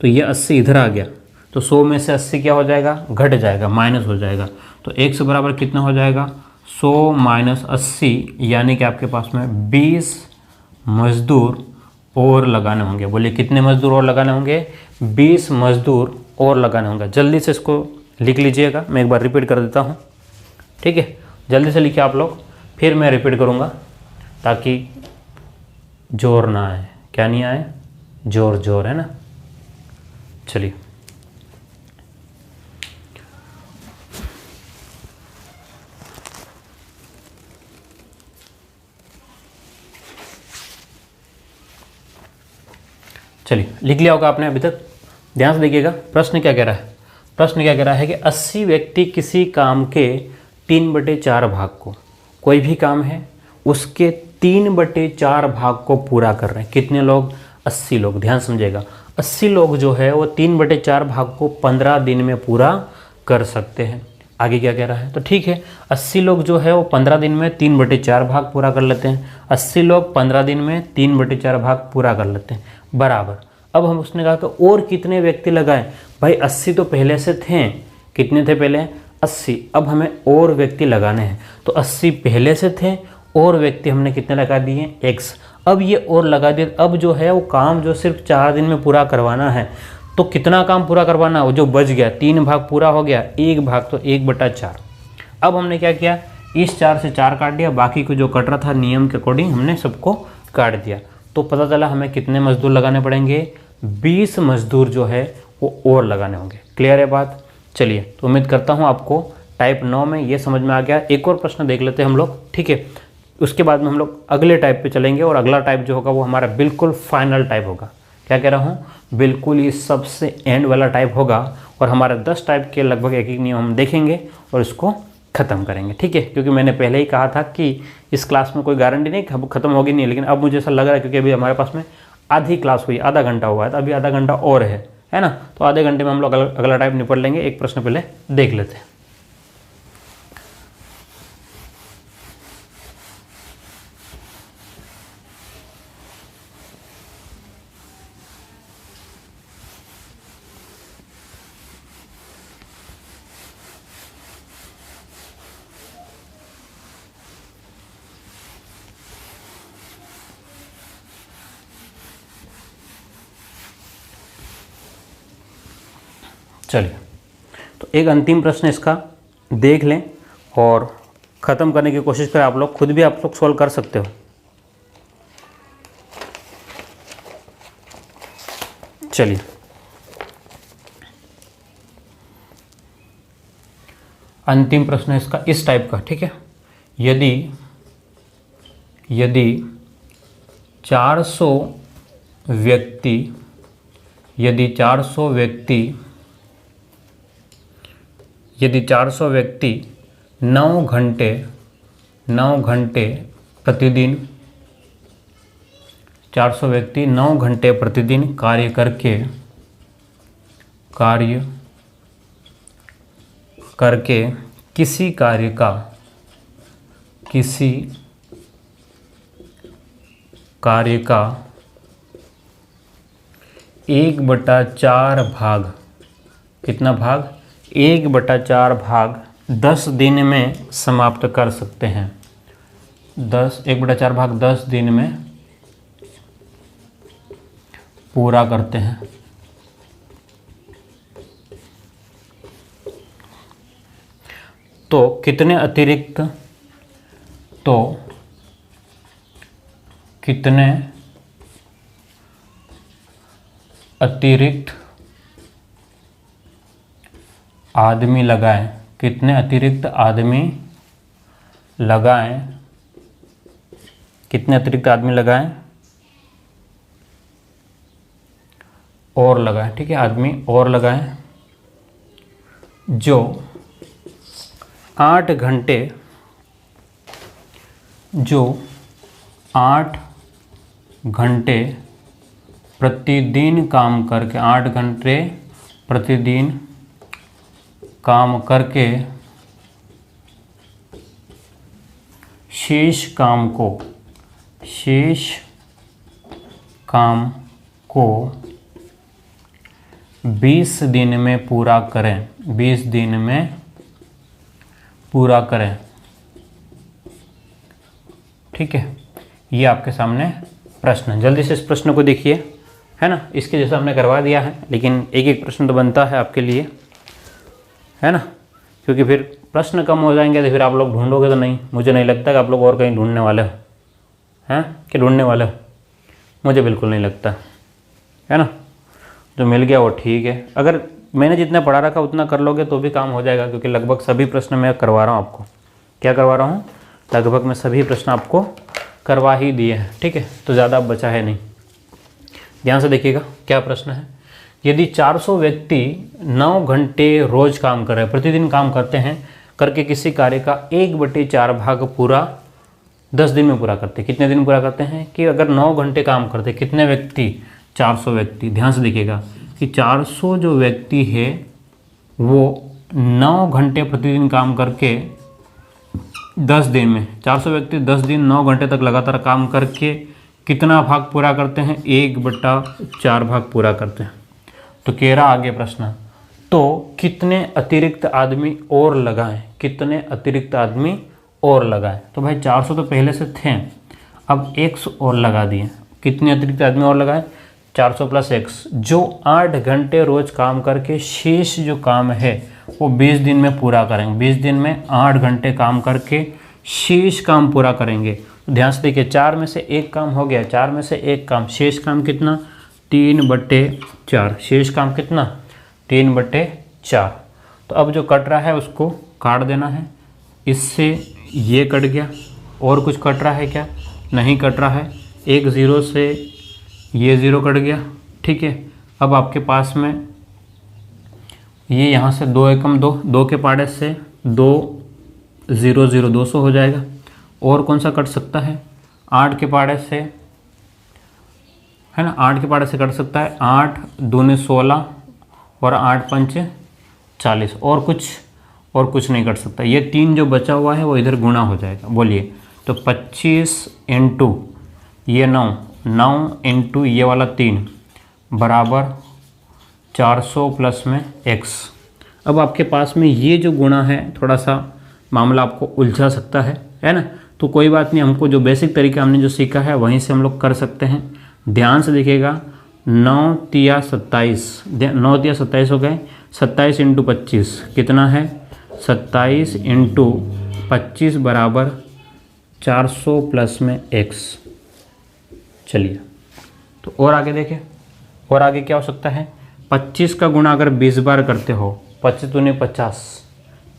तो ये 80 इधर आ गया, तो 100 में से 80 क्या हो जाएगा? घट जाएगा, माइनस हो जाएगा। तो x बराबर कितना हो जाएगा? 100 - 80, यानी कि आपके पास में 20 मजदूर और लगाने होंगे। बोलिए कितने मजदूर और लगाने होंगे? 20 मजदूर और लगाने होंगे। जल्दी से इसको लिख लीजिएगा, मैं एक बार रिपीट कर देता हूँ। ठीक है, जल्दी से लिखिए आप लोग, फिर मैं रिपीट करूँगा ताकि जोर ना आए। क्या नहीं आए? जोर, जोर है ना। चलिए, लिख लिया होगा आपने अभी तक। ध्यान से देखिएगा, प्रश्न क्या कह रहा है? प्रश्न क्या कह रहा है कि 80 व्यक्ति किसी काम के 3/4 भाग को, कोई भी काम है उसके 3/4 भाग को पूरा कर रहे हैं। कितने लोग? 80 लोग। ध्यान समझिएगा, 80 लोग जो है वो 3/4 भाग को 15 दिन में पूरा कर सकते हैं। आगे क्या कह रहा है? तो ठीक है, 80 लोग जो है वो 15 दिन में 3/4 भाग पूरा कर लेते हैं। 80 लोग 15 दिन में 3/4 भाग पूरा कर लेते हैं, बराबर। अब हम उसने कहा कि और कितने व्यक्ति लगाएं? भाई 80 तो पहले से थे, कितने थे पहले? 80। अब हमें और व्यक्ति लगाने हैं, तो 80 पहले से थे, और व्यक्ति हमने कितने लगा दिए? x। अब ये और लगा दिए, अब जो है वो काम जो सिर्फ 4 दिन में पूरा करवाना है, तो कितना काम पूरा करवाना? वो जो बच गया, 3 भाग पूरा हो गया, 1 भाग तो 1/4। अब हमने क्या किया? इस 4 से 4 काट दिया, बाकी को जो कट रहा था नियम के अकॉर्डिंग हमने सबको काट दिया। तो पता चला हमें कितने मजदूर लगाने पड़ेंगे? 20 मजदूर जो है वो और लगाने होंगे। क्लियर है बात? चलिए, तो उम्मीद करता हूँ आपको टाइप 9 में ये समझ में आ गया। एक और प्रश्न देख लेते हैं हम लोग, ठीक है। उसके बाद में हम लोग अगले टाइप पे चलेंगे, और अगला टाइप जो होगा वो हमारा बिल्कुल फाइनल टाइप होगा। क्या कह रहा हूँ? बिल्कुल ये सबसे एंड वाला टाइप होगा, और हमारे 10 टाइप के लगभग एक नियम हम देखेंगे और इसको ख़त्म करेंगे, ठीक है। क्योंकि मैंने पहले ही कहा था कि इस क्लास में कोई गारंटी नहीं कि ख़त्म होगी नहीं, लेकिन अब मुझे ऐसा लग रहा है क्योंकि अभी हमारे पास में आधी क्लास हुई, आधा घंटा हुआ है, तो अभी आधा घंटा और है ना। तो आधे घंटे में हम लोग अगला टाइप निपट लेंगे। एक प्रश्न पहले देख लेते हैं। चलिए, तो एक अंतिम प्रश्न इसका देख लें और ख़त्म करने की कोशिश करें। आप लोग खुद भी आप लोग सॉल्व कर सकते हो। चलिए, अंतिम प्रश्न है इसका इस टाइप का, ठीक है। यदि 400 व्यक्ति 9 घंटे प्रतिदिन 400 व्यक्ति 9 घंटे प्रतिदिन कार्य करके किसी कार्य का 1/4 भाग, कितना भाग? 1/4 भाग 10 दिन में समाप्त कर सकते हैं। 1/4 भाग 10 दिन में पूरा करते हैं। तो कितने अतिरिक्त आदमी लगाएं? कितने अतिरिक्त आदमी लगाएं और लगाएं, ठीक है, आदमी और लगाएं जो 8 घंटे प्रतिदिन काम करके 8 घंटे प्रतिदिन काम करके शेष काम को 20 दिन में पूरा करें। 20 दिन में पूरा करें, ठीक है। ये आपके सामने प्रश्न है। जल्दी से इस प्रश्न को देखिए, है ना। इसके जैसा हमने करवा दिया है, लेकिन एक एक प्रश्न तो बनता है आपके लिए, है ना, क्योंकि फिर प्रश्न कम हो जाएंगे तो फिर आप लोग ढूंढोगे तो नहीं। मुझे नहीं लगता कि आप लोग और कहीं ढूंढने वाले हो, हैं कि ढूंढने वाले हो। मुझे बिल्कुल नहीं लगता, है ना। जो मिल गया वो ठीक है। अगर मैंने जितना पढ़ा रखा उतना कर लोगे तो भी काम हो जाएगा, क्योंकि लगभग सभी प्रश्न मैं करवा रहा हूँ आपको। क्या करवा रहा हूँ? लगभग मैं सभी प्रश्न आपको करवा ही दिए हैं, ठीक है। तो ज़्यादा बचा है नहीं। ध्यान से देखिएगा क्या प्रश्न है। यदि 400 व्यक्ति 9 घंटे रोज काम कर रहे हैं, प्रतिदिन काम करते हैं, करके किसी कार्य का 1/4 भाग पूरा 10 दिन में पूरा करते हैं। कितने दिन पूरा करते हैं? कि अगर 9 घंटे काम करते, कितने व्यक्ति? 400 व्यक्ति। ध्यान से देखिएगा कि 400 जो व्यक्ति है वो 9 घंटे प्रतिदिन काम करके 10 दिन में, 400 व्यक्ति 10 दिन 9 घंटे तक लगातार काम करके कितना भाग पूरा करते हैं? 1/4 भाग पूरा करते हैं। तो कह रहा आगे प्रश्न, तो कितने अतिरिक्त आदमी और लगाएं? कितने अतिरिक्त आदमी और लगाएं? तो भाई 400 तो पहले से थे, अब 100 और लगा दिए। कितने अतिरिक्त आदमी और लगाएं? 400 + 100, जो 8 घंटे रोज काम करके शेष जो काम है वो 20 दिन में पूरा करेंगे। 20 दिन में 8 घंटे काम करके शेष काम पूरा करेंगे। तो ध्यान से देखिए, 4 में से 1 काम हो गया, 4 में से 1 काम, शेष काम कितना? 3/4। शेष काम कितना? 3/4। तो अब जो कट रहा है उसको काट देना है। इससे ये कट गया, और कुछ कट रहा है क्या? नहीं कट रहा है। एक 0 से ये 0 कट गया, ठीक है। अब आपके पास में ये यहाँ से 2 एकम 2, 2 के पाड़े से 2 0 0 200 हो जाएगा। और कौन सा कट सकता है? 8 के पाड़े से, है ना, 8 के पाड़े से कट सकता है। 8 दूने 16 और 8 पंचे 40। और कुछ नहीं कट सकता। ये 3 जो बचा हुआ है वो इधर गुणा हो जाएगा। बोलिए, तो 25 × ये 9 × ये वाला 3 बराबर 400 प्लस में x। अब आपके पास में ये जो गुणा है, थोड़ा सा मामला आपको उलझा सकता है ना। तो कोई बात नहीं, हमको जो बेसिक तरीका हमने जो सीखा है वहीं से हम लोग कर सकते हैं। ध्यान से देखिएगा, 9 × 27 हो गए। 27 इंटू 25 कितना है, 27 इंटू 25 बराबर 400 प्लस में x। चलिए तो और आगे देखें, और आगे क्या हो सकता है, 25 का गुणा अगर 20 बार करते हो, 25 दूनी 50,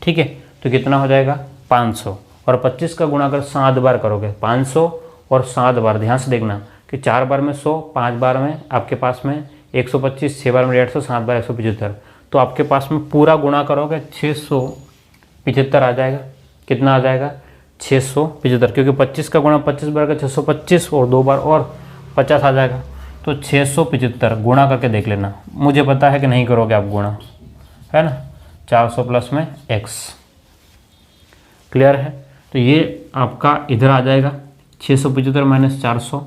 ठीक है, तो कितना हो जाएगा 500। और 25 का गुणा अगर 7 बार करोगे, 500 और 7 बार, ध्यान से देखना कि 4 बार में 100, 5 बार में आपके पास में 125, 6 बार में 150, 7 बार 175, तो आपके पास में पूरा गुणा करोगे 675 आ जाएगा। कितना आ जाएगा, 675, क्योंकि 25 का गुणा 25 बार का 625 और 2 बार और 50 आ जाएगा। तो 675 गुणा करके देख लेना, मुझे पता है कि नहीं करोगे आप गुणा, है ना, 400 प्लस में x। क्लियर है, तो ये आपका इधर आ जाएगा 675 माइनस 400,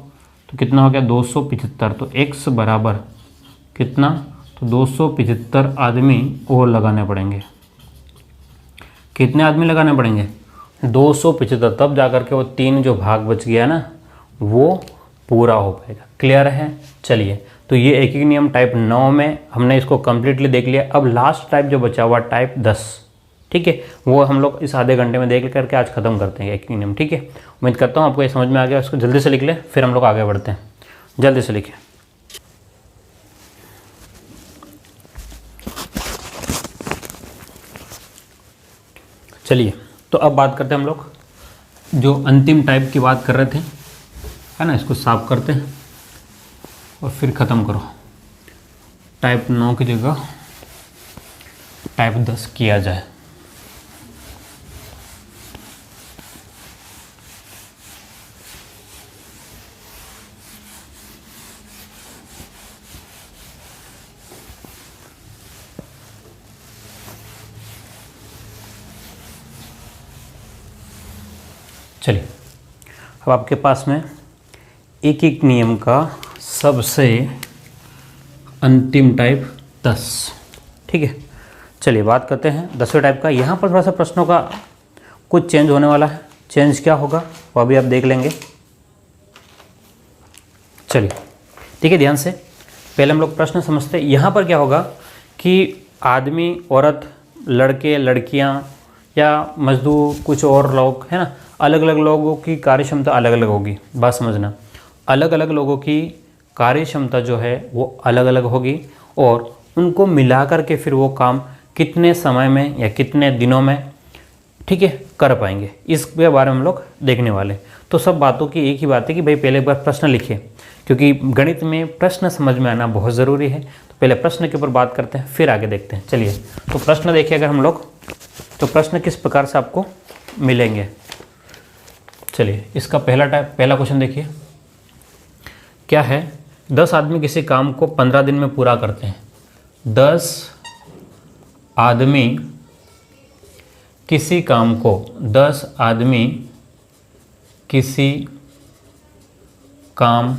तो कितना हो गया 275। तो x बराबर कितना, तो 275 आदमी और लगाने पड़ेंगे। कितने आदमी लगाने पड़ेंगे, 275, तब जाकर के वो 3 जो भाग बच गया ना वो पूरा हो पाएगा। क्लियर है। चलिए तो ये एक नियम टाइप 9 में हमने इसको कम्प्लीटली देख लिया। अब लास्ट टाइप जो बचा हुआ टाइप 10, ठीक है, वो हम लोग इस आधे घंटे में देख करके आज ख़त्म करते हैं एक नियम, ठीक है। उम्मीद करता हूँ आपको ये समझ में आ गया। उसको जल्दी से लिख ले, फिर हम लोग आगे बढ़ते हैं। जल्दी से लिखें। चलिए तो अब बात करते हैं हम लोग जो अंतिम टाइप की बात कर रहे थे, है ना, इसको साफ करते हैं और फिर ख़त्म करो। टाइप 9 की जगह टाइप 10 किया जाए। चलिए अब आपके पास में एक एक नियम का सबसे अंतिम टाइप 10, ठीक है। चलिए बात करते हैं 10वें टाइप का। यहाँ पर थोड़ा सा प्रश्नों का कुछ चेंज होने वाला है। चेंज क्या होगा वो अभी आप देख लेंगे। चलिए ठीक है, ध्यान से पहले हम लोग प्रश्न समझते हैं। यहाँ पर क्या होगा कि आदमी, औरत, लड़के, लड़कियाँ या मजदूर, कुछ और लोग, है ना, अलग अलग लोगों की कार्य क्षमता अलग अलग होगी। बात समझना, अलग अलग लोगों की कार्य क्षमता जो है वो अलग अलग होगी और उनको मिला कर के फिर वो काम कितने समय में या कितने दिनों में, ठीक है, कर पाएंगे, इसके बारे में हम लोग देखने वाले। तो सब बातों की एक ही बात है कि भाई पहले एक बार प्रश्न लिखिए, क्योंकि गणित में प्रश्न समझ में आना बहुत ज़रूरी है। तो पहले प्रश्न के ऊपर बात करते हैं, फिर आगे देखते हैं। चलिए तो प्रश्न देखिए अगर हम लोग, तो प्रश्न किस प्रकार से आपको मिलेंगे। चलिए इसका पहला क्वेश्चन देखिए क्या है। 10 आदमी किसी काम को 15 दिन में पूरा करते हैं। 10 आदमी किसी काम को, 10 आदमी किसी काम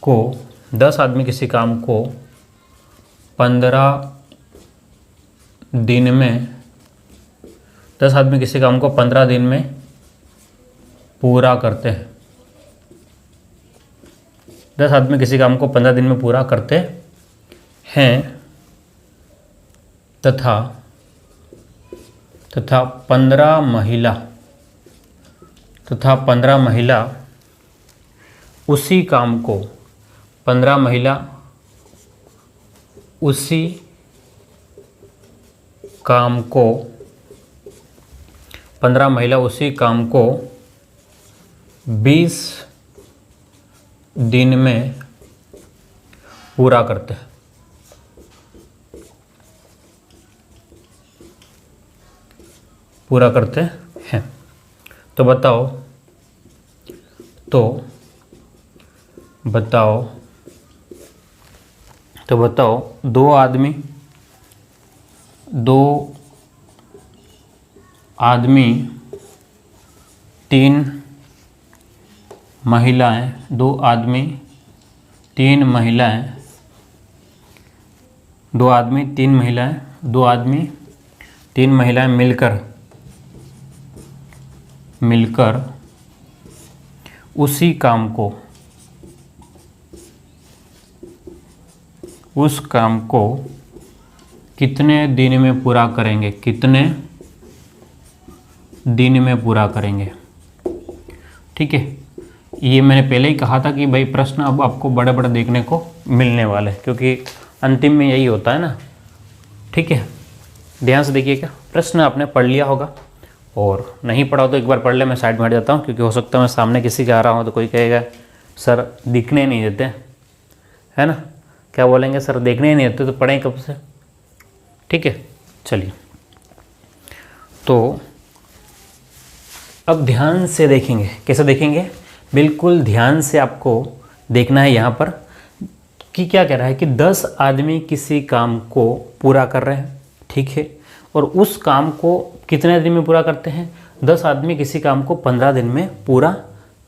को, 10 आदमी किसी काम को 15 दिन में, 10 आदमी किसी काम को 15 दिन में पूरा करते हैं। 10 आदमी किसी काम को 15 दिन में पूरा करते हैं तथा 15 महिला उसी काम को, 15 महिला उसी काम को, 15 महिला उसी काम को 20 दिन में पूरा करते हैं। पूरा करते हैं। तो बताओ 2 आदमी 3 महिलाएं, 2 आदमी 3 महिलाएं, 2 आदमी 3 महिलाएं, 2 आदमी 3 महिलाएं मिलकर उसी काम को, उस काम को कितने दिन में पूरा करेंगे, कितने दिन में पूरा करेंगे। ठीक है, ये मैंने पहले ही कहा था कि भाई प्रश्न अब आपको बड़े बड़े देखने को मिलने वाले हैं, क्योंकि अंतिम में यही होता है ना। ठीक है, ध्यान से देखिएगा। प्रश्न आपने पढ़ लिया होगा, और नहीं पढ़ा हो तो एक बार पढ़ ले। मैं साइड में हट जाता हूँ, क्योंकि हो सकता है मैं सामने किसी के आ रहा हूँ तो कोई कहेगा सर दिखने नहीं देते, है ना। क्या बोलेंगे, सर देखने ही नहीं देते, तो पढ़ें कब से। ठीक है, चलिए तो अब ध्यान से देखेंगे। कैसे देखेंगे, बिल्कुल ध्यान से आपको देखना है यहाँ पर कि क्या कह रहा है कि 10 आदमी किसी काम को पूरा कर रहे हैं। ठीक है, और उस काम को कितने दिन में पूरा करते हैं। 10 आदमी किसी काम को 15 दिन में पूरा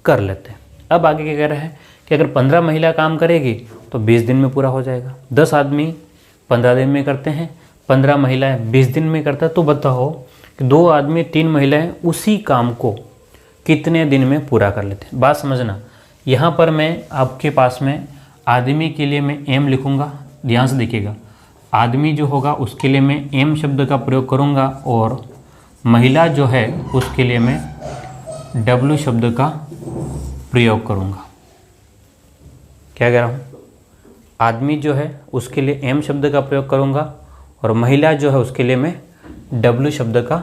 कर लेते हैं। अब आगे क्या कह रहा है कि अगर 15 महिला काम करेगी तो 20 दिन में पूरा हो जाएगा। 10 आदमी 15 दिन में करते हैं, 15 महिलाएं 20 दिन में करता है। तो बताओ कि 2 आदमी 3 महिलाएं उसी काम को कितने दिन में पूरा कर लेते हैं। बात समझना, यहाँ पर मैं आपके पास में आदमी के लिए मैं एम लिखूँगा। ध्यान से देखिएगा, आदमी जो होगा उसके लिए मैं एम शब्द का प्रयोग करूँगा, और महिला जो है उसके लिए मैं डब्ल्यू शब्द का प्रयोग करूँगा। क्या कह रहा हूँ, आदमी जो है उसके लिए एम शब्द का प्रयोग करूँगा, और महिला जो है उसके लिए मैं डब्ल्यू शब्द का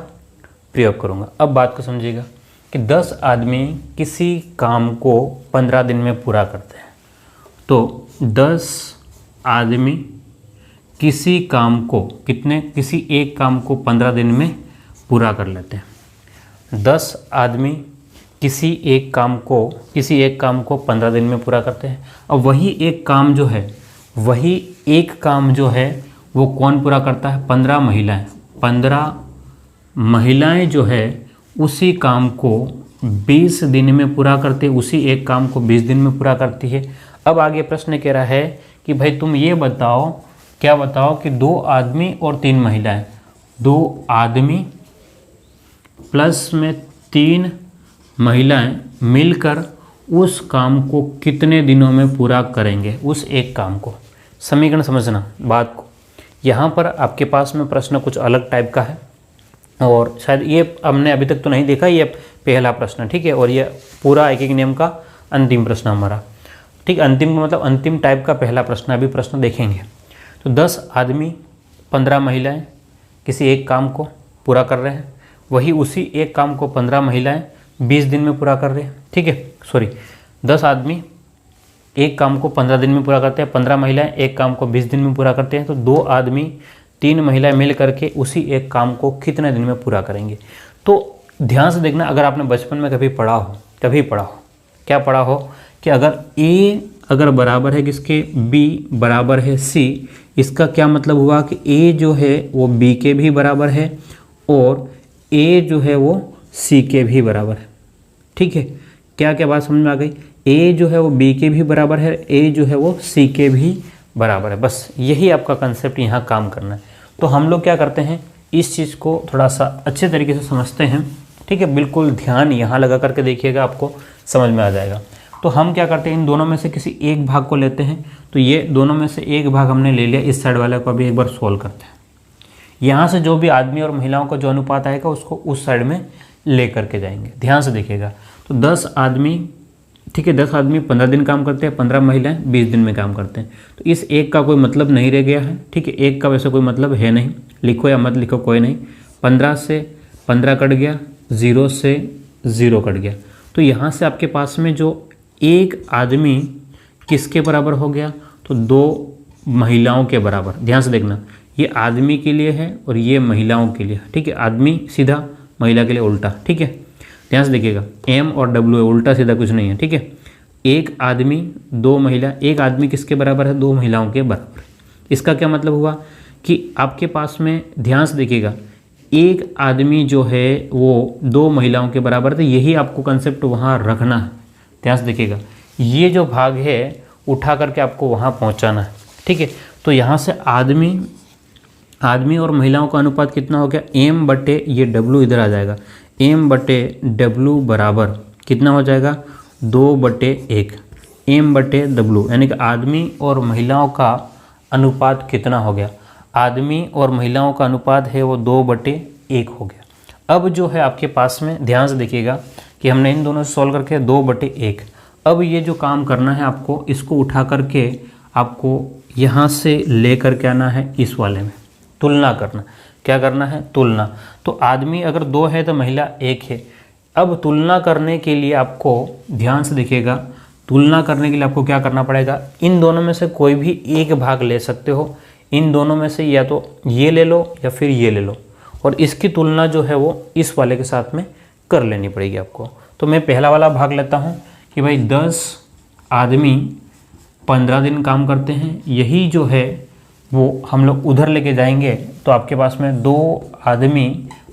प्रयोग करूँगा। अब बात को समझिएगा कि 10 आदमी किसी काम को 15 दिन में पूरा करते हैं। तो 10 आदमी किसी काम को किसी एक काम को 15 दिन में पूरा कर लेते हैं। 10 आदमी किसी एक काम को 15 दिन में पूरा करते हैं। अब वही एक काम जो है वो कौन पूरा करता है, 15 महिलाएं। 15 महिलाएं जो है उसी काम को 20 दिन में पूरा करते, उसी एक काम को 20 दिन में पूरा करती है। अब आगे प्रश्न कह रहा है कि भाई तुम ये बताओ कि 2 आदमी और 3 महिलाएं, 2 आदमी प्लस में 3 महिलाएं मिलकर उस काम को कितने दिनों में पूरा करेंगे, उस एक काम को। समीकरण समझना बात को। यहाँ पर आपके पास में प्रश्न कुछ अलग टाइप का है, और शायद ये हमने अभी तक तो नहीं देखा, ये पहला प्रश्न। ठीक है, और ये पूरा एक नियम का अंतिम प्रश्न हमारा। ठीक, अंतिम मतलब अंतिम टाइप का पहला प्रश्न अभी प्रश्न देखेंगे। तो 10 आदमी 15 महिलाएं किसी एक काम को पूरा कर रहे हैं, वही उसी एक काम को 15 महिलाएं 20 दिन में पूरा कर रहे हैं। ठीक है, 10 आदमी एक काम को 15 दिन में पूरा करते हैं, 15 महिलाएं एक काम को 20 दिन में पूरा करते हैं। तो 2 आदमी 3 महिलाएं मिल करके उसी एक काम को कितने दिन में पूरा करेंगे। तो ध्यान से देखना, अगर आपने बचपन में कभी पढ़ा हो क्या पढ़ा हो कि अगर ए अगर बराबर है किसके, बी बराबर है सी, इसका क्या मतलब हुआ कि ए जो है वो बी के भी बराबर है, और ए जो है वो सी के भी बराबर है। ठीक है, क्या क्या बात समझ में आ गई। ए जो है वो बी के भी बराबर है, ए जो है वो सी के भी बराबर है। बस यही आपका कंसेप्ट यहाँ काम करना है। तो हम लोग क्या करते हैं, इस चीज़ को थोड़ा सा अच्छे तरीके से समझते हैं। ठीक है, बिल्कुल ध्यान यहाँ लगा करके देखिएगा, आपको समझ में आ जाएगा। तो हम क्या करते हैं, इन दोनों में से किसी एक भाग को लेते हैं। तो ये दोनों में से एक भाग हमने ले लिया, इस साइड वाले को अभी एक बार सोल्व करते हैं। यहाँ से जो भी आदमी और महिलाओं का जो अनुपात आएगा उसको उस साइड में ले करके जाएंगे। ध्यान से देखिएगा। तो 10 आदमी, ठीक है, 10 आदमी 15 दिन काम करते हैं, 15 महिलाएं 20 दिन में काम करते हैं। तो इस एक का कोई मतलब नहीं रह गया है। ठीक है, एक का वैसे कोई मतलब है नहीं, लिखो या मत लिखो कोई नहीं। 15 से 15 कट गया, 0 से 0 कट गया। तो यहाँ से आपके पास में जो एक आदमी किसके बराबर हो गया, तो 2 महिलाओं के बराबर। ध्यान से देखना, ये आदमी के लिए है और ये महिलाओं के लिए। ठीक है, आदमी सीधा, महिला के लिए उल्टा। ठीक है, ध्यान से देखिएगा, एम और डब्ल्यू है, उल्टा सीधा कुछ नहीं है। ठीक है, एक आदमी 2 महिला, एक आदमी किसके बराबर है, 2 महिलाओं के बराबर। इसका क्या मतलब हुआ कि आपके पास में, ध्यान से देखिएगा, एक आदमी जो है वो 2 महिलाओं के बराबर, तो यही आपको कंसेप्ट वहाँ रखना है। ध्यान से देखिएगा, ये जो भाग है उठा करके आपको वहाँ पहुँचाना है। ठीक है, तो यहाँ से आदमी और महिलाओं का अनुपात कितना हो गया, एम बटे ये डब्ल्यू इधर आ जाएगा, एम बटे डब्ल्यू बराबर कितना हो जाएगा, 2/1 एम बटे डब्ल्यू, यानी कि आदमी और महिलाओं का अनुपात कितना हो गया। आदमी और महिलाओं का अनुपात है वो 2/1 हो गया। अब जो है आपके पास में ध्यान से देखिएगा कि हमने इन दोनों से सॉल्व करके 2/1। अब ये जो काम करना है आपको, इसको उठा करके आपको यहाँ से ले करके आना है इस वाले में, तुलना करना। क्या करना है? तुलना। तो आदमी अगर 2 है तो महिला 1 है। अब तुलना करने के लिए आपको ध्यान से देखिएगा, तुलना करने के लिए आपको क्या करना पड़ेगा, इन दोनों में से कोई भी एक भाग ले सकते हो। इन दोनों में से या तो ये ले लो या फिर ये ले लो, और इसकी तुलना जो है वो इस वाले के साथ में कर लेनी पड़ेगी आपको। तो मैं पहला वाला भाग लेता हूँ कि भाई 10 आदमी 15 दिन काम करते हैं। यही जो है वो हम लोग उधर लेके जाएंगे तो आपके पास में 2 आदमी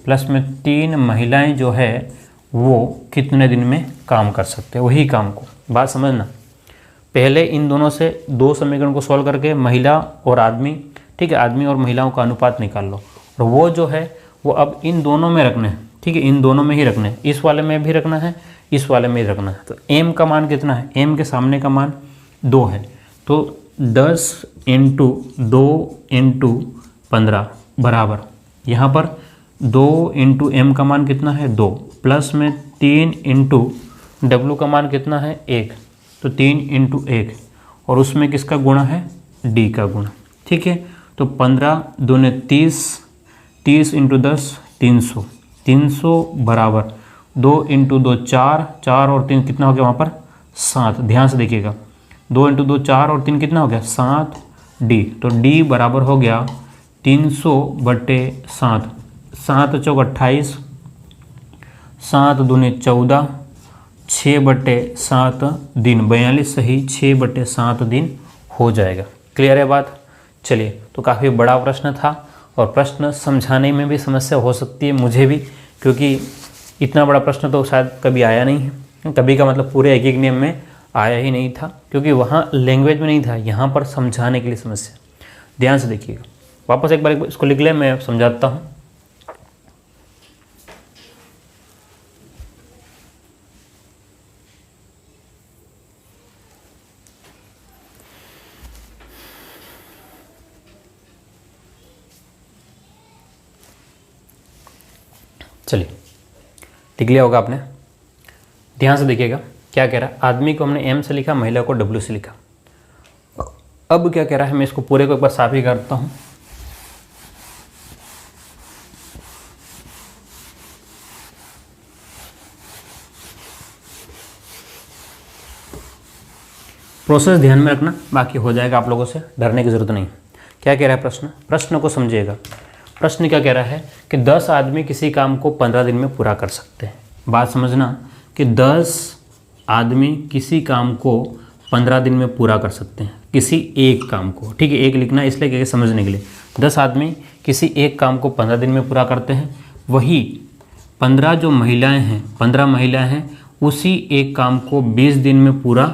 प्लस में 3 महिलाएं जो है वो कितने दिन में काम कर सकते हैं, वही काम को। बात समझना, पहले इन दोनों से 2 समीकरण को सॉल्व करके महिला और आदमी, ठीक है, आदमी और महिलाओं का अनुपात निकाल लो, और वो जो है वो अब इन दोनों में रखना है, ठीक है, इन दोनों में ही रखना है, इस वाले में भी रखना है, इस वाले में ही रखना है। तो m का मान कितना है? m के सामने का मान 2 है, तो 10 × 2 × 15 बराबर यहाँ पर 2 × m का मान कितना है? 2, प्लस में 3 × w का मान कितना है? 1, तो 3 × 1, और उसमें किसका गुणा है? d का गुणा, ठीक है। तो 15 दूने 30, 30 × 10 300, 300 बराबर 2 × 2 4, 4 और 3 कितना हो गया वहाँ पर? 7। ध्यान से देखिएगा, 2 × 2 4 और 3 कितना हो गया? 7d। तो d बराबर हो गया 300/7, 7 चौक 28, 7 दूने 14, 6/7 दिन, 42 सही 6/7 दिन हो जाएगा। क्लियर है बात? चलिए, तो काफ़ी बड़ा प्रश्न था, और प्रश्न समझाने में भी समस्या हो सकती है मुझे भी, क्योंकि इतना बड़ा प्रश्न तो शायद कभी आया नहीं है। कभी का मतलब पूरे एक नियम में आया ही नहीं था, क्योंकि वहाँ लैंग्वेज में नहीं था, यहाँ पर समझाने के लिए समस्या। ध्यान से देखिएगा, वापस एक बार इसको लिख ले, मैं समझाता हूँ। चलिए, लिख लिया होगा आपने। ध्यान से देखिएगा क्या कह रहा है। आदमी को हमने m से लिखा, महिला को w से लिखा। अब क्या कह रहा है, मैं इसको पूरे को एक बार साफ ही करता हूँ। प्रोसेस ध्यान में रखना, बाकी हो जाएगा, आप लोगों से डरने की जरूरत नहीं। क्या कह रहा है प्रश्न? प्रश्न को समझिएगा। प्रश्न क्या कह रहा है कि 10 आदमी किसी काम को 15 दिन में पूरा कर सकते हैं। बात समझना कि 10 आदमी किसी काम को 15 दिन में पूरा कर सकते हैं, किसी एक काम को, ठीक है, एक लिखना इसलिए कि समझने के लिए। 10 आदमी किसी एक काम को 15 दिन में पूरा करते हैं। वही 15 जो महिलाएं हैं, 15 महिलाएं हैं, उसी एक काम को 20 दिन में पूरा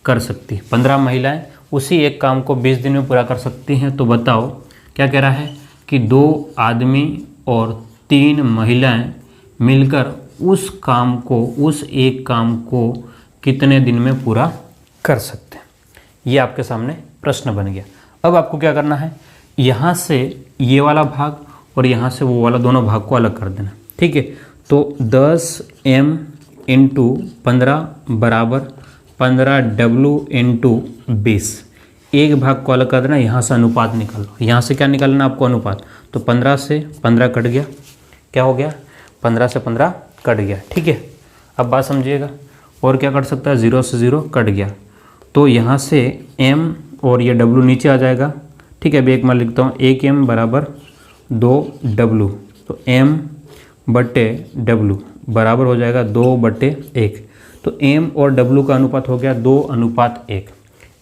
कर सकती है। 15 महिलाएं उसी एक काम को 20 दिन में पूरा कर सकती हैं। तो बताओ क्या कह रहा है कि 2 आदमी और 3 महिलाएं मिलकर उस काम को, उस एक काम को कितने दिन में पूरा कर सकते हैं। ये आपके सामने प्रश्न बन गया। अब आपको क्या करना है, यहाँ से ये वाला भाग और यहाँ से वो वाला, दोनों भाग को अलग कर देना, ठीक है। तो 10m × 15 बराबर 15w × 20। एक भाग को अलग कर देना, यहाँ से अनुपात निकाल लो। यहाँ से क्या निकालना आपको? अनुपात। तो 15 से 15 कट गया, क्या हो गया? 15 से 15 कट गया, ठीक है। अब बात समझिएगा, और क्या कट सकता है? 0 से 0 कट गया, तो यहाँ से m और ये w नीचे आ जाएगा, ठीक है। अभी एक मैं लिखता हूँ, 1m बराबर 2w, तो m/w बराबर हो जाएगा 2/1। तो m और w का अनुपात हो गया 2:1।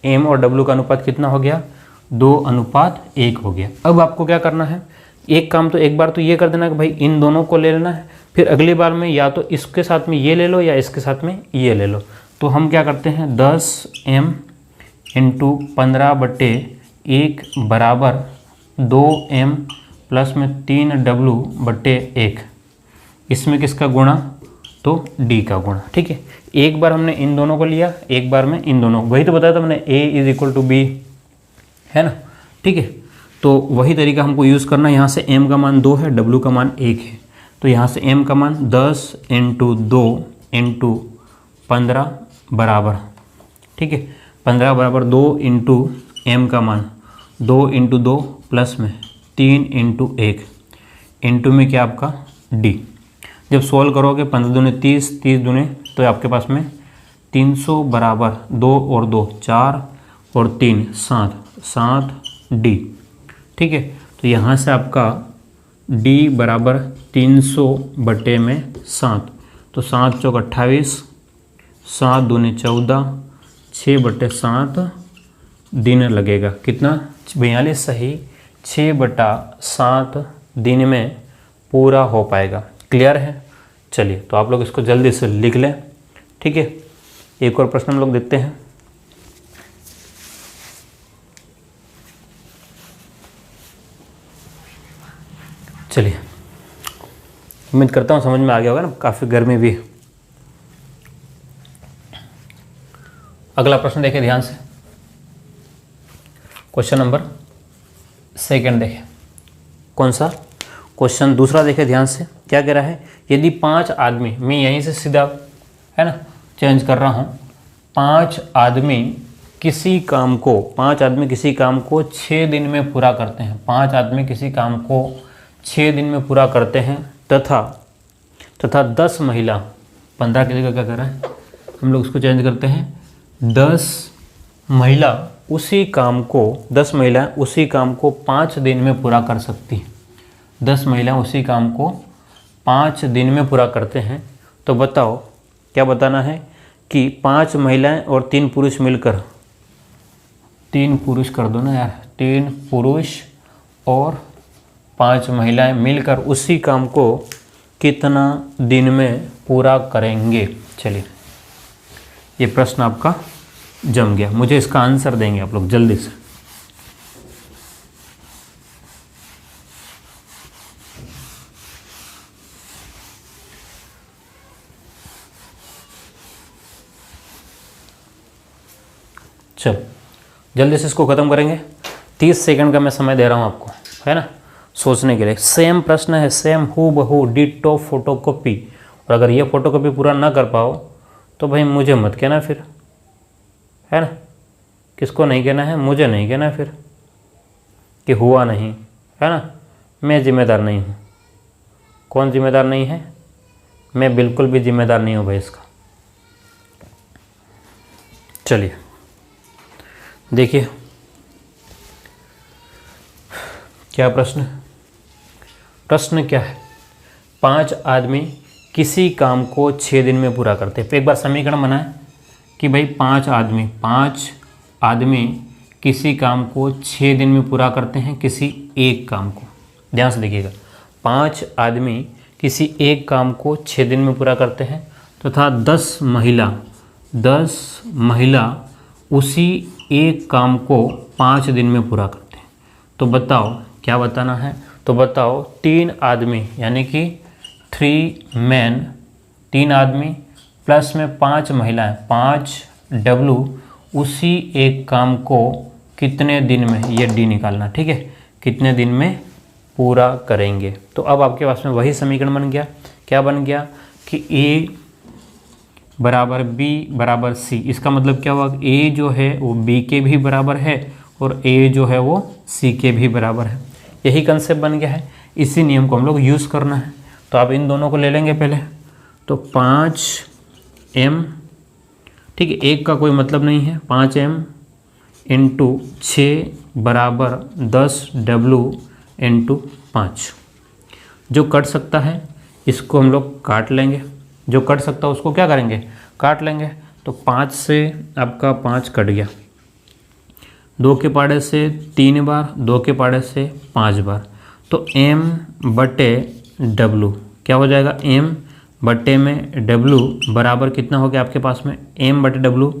m और w का अनुपात कितना हो गया? 2:1 हो गया। अब आपको क्या करना है, एक काम तो एक बार तो ये कर देना कि भाई इन दोनों को ले लेना है, फिर अगली बार में या तो इसके साथ में ये ले लो या इसके साथ में ये ले लो। तो हम क्या करते हैं, 10m × 15/1 बराबर 2m प्लस में 3w/1। इसमें किसका गुणा? तो d का गुणा, ठीक है। एक बार हमने इन दोनों को लिया, एक बार में इन दोनों, वही तो बताया था मैंने, a = b, है ना, ठीक है। तो वही तरीका हमको यूज़ करना है। यहाँ से m का मान 2 है, w का मान 1 है, तो यहाँ से m का मान 10 × 2 × 15 बराबर, ठीक है, 15 बराबर 2 × m का मान 2 × 2 प्लस में 3 × 1 इंटू में क्या आपका d। जब सॉल्व करोगे 15 दूने 30, 30 दूने तो आपके पास में 300 बराबर 2 और 2 4 और 3 7, 7 d, ठीक है। तो यहाँ से आपका d बराबर 300 बटे में 7, तो 7 चौक 28, 7 दूने 14, 6 बटे 7 दिन लगेगा, कितना 42 सही 6 बटा 7 दिन में पूरा हो पाएगा। क्लियर है? चलिए तो आप लोग इसको जल्दी से लिख लें, ठीक है। एक और प्रश्न हम लोग देखते हैं। चलिए, उम्मीद करता हूँ समझ में आ गया होगा ना, काफ़ी गर्मी भी है। अगला प्रश्न देखिए ध्यान से, क्वेश्चन नंबर 2 देखिए। कौन सा क्वेश्चन? दूसरा देखिए ध्यान से, क्या कह रहा है, यदि 5 आदमी, मैं यहीं से सीधा है ना चेंज कर रहा हूँ, 5 आदमी किसी काम को 6 दिन में पूरा करते हैं, 5 आदमी किसी काम को 6 दिन में पूरा करते हैं तथा 10 महिला, 15 की जगह क्या कर रहा है, हम लोग उसको चेंज करते हैं, 10 महिला उसी काम को 5 दिन में पूरा कर सकती हैं। 10 महिला उसी काम को 5 दिन में पूरा करते हैं, तो बताओ क्या बताना है कि 5 महिलाएं और 3 पुरुष मिलकर, 3 पुरुष कर दो ना यार, 3 पुरुष और 5 महिलाएं मिलकर उसी काम को कितना दिन में पूरा करेंगे। चलिए, ये प्रश्न आपका जम गया, मुझे इसका आंसर देंगे आप लोग जल्दी से। चलो जल्दी से इसको ख़त्म करेंगे। 30 सेकंड का मैं समय दे रहा हूँ आपको, है ना, सोचने के लिए। सेम प्रश्न है, सेम हूबहू डिटो फोटोकॉपी, और अगर ये फोटोकॉपी पूरा ना कर पाओ तो भाई मुझे मत कहना फिर, है ना। किसको नहीं कहना है? मुझे नहीं कहना फिर कि हुआ नहीं, है ना। मैं जिम्मेदार नहीं हूँ। कौन जिम्मेदार नहीं है? मैं बिल्कुल भी जिम्मेदार नहीं हूँ भाई इसका। चलिए देखिए क्या प्रश्न है। प्रश्न क्या है? 5 आदमी किसी काम को 6 दिन में पूरा करते हैं। तो एक बार समीकरण बनाएं कि भाई 5 आदमी किसी काम को 6 दिन में पूरा करते हैं, किसी एक काम को। ध्यान से देखिएगा, 5 आदमी किसी एक काम को 6 दिन में पूरा करते हैं तथा 10 महिला उसी एक काम को 5 दिन में पूरा करते हैं। तो बताओ क्या बताना है? तो बताओ 3 आदमी यानी कि 3 मैन, 3 आदमी प्लस में 5 महिलाएं, 5 डब्लू उसी एक काम को कितने दिन में, ये डी निकालना, ठीक है, कितने दिन में पूरा करेंगे। तो अब आपके पास में वही समीकरण बन गया। क्या बन गया कि ए बराबर बी बराबर सी। इसका मतलब क्या हुआ? ए जो है वो बी के भी बराबर है और ए जो है वो सी के भी बराबर है। यही कंसेप्ट बन गया है, इसी नियम को हम लोग यूज़ करना है। तो आप इन दोनों को ले लेंगे पहले, तो 5m, ठीक है, एक का कोई मतलब नहीं है, 5m इंटू 6 बराबर 10w इंटू 5। जो कट सकता है इसको हम लोग काट लेंगे, जो कट सकता है उसको क्या करेंगे? काट लेंगे। तो 5 से आपका 5 कट गया, 2 के पाड़े से 3 बार, 2 के पाड़े से 5 बार, तो m बटे w क्या हो जाएगा? m बटे में w बराबर कितना हो गया आपके पास में? m बटे w,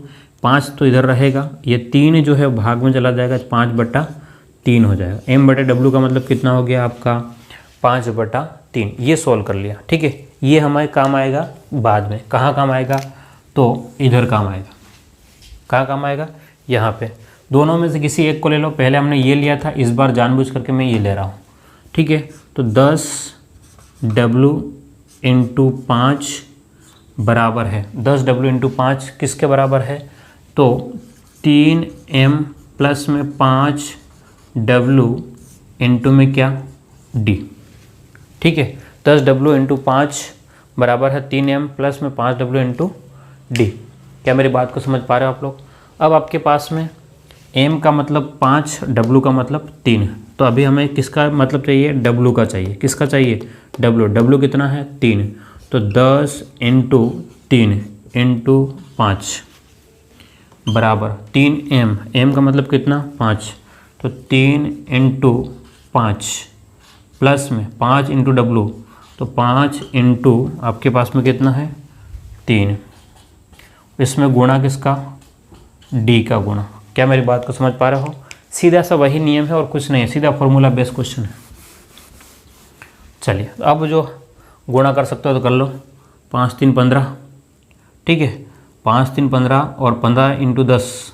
5 तो इधर रहेगा, ये 3 जो है भाग में चला जाएगा, 5/3 हो जाएगा। m बटे w का मतलब कितना हो गया आपका? 5/3। ये सॉल्व कर लिया, ठीक है। ये हमारे काम आएगा बाद में। कहाँ काम आएगा? तो इधर काम आएगा। कहाँ काम आएगा? यहाँ पे दोनों में से किसी एक को ले लो। पहले हमने ये लिया था, इस बार जानबूझ करके मैं ये ले रहा हूँ, ठीक है। तो 10W इंटू 5 बराबर है, 10W इंटू 5 किसके बराबर है? तो 3M प्लस में 5W इंटू में क्या? D, ठीक है। 10W इंटू 5 बराबर है 3M प्लस में 5W इंटू D। क्या मेरी बात को समझ पा रहे हो आप लोग? अब आपके पास में M का मतलब 5, W का मतलब 3, तो अभी हमें किसका मतलब चाहिए? W का चाहिए। किसका चाहिए? W कितना है? 3। तो 10 इंटू 3 इंटू 5 बराबर 3M, M का मतलब कितना? 5, तो 3 इंटू 5 प्लस में 5 इंटू W, तो 5 इंटू आपके पास में कितना है? 3। इसमें गुणा किसका? D का गुणा। क्या मेरी बात को समझ पा रहे हो? सीधा सा वही नियम है और कुछ नहीं है, सीधा फॉर्मूला बेस्ड क्वेश्चन है। चलिए अब जो गुणा कर सकते हो तो कर लो। 5 3 15, ठीक है। 5 3 15 और 15 इंटू 10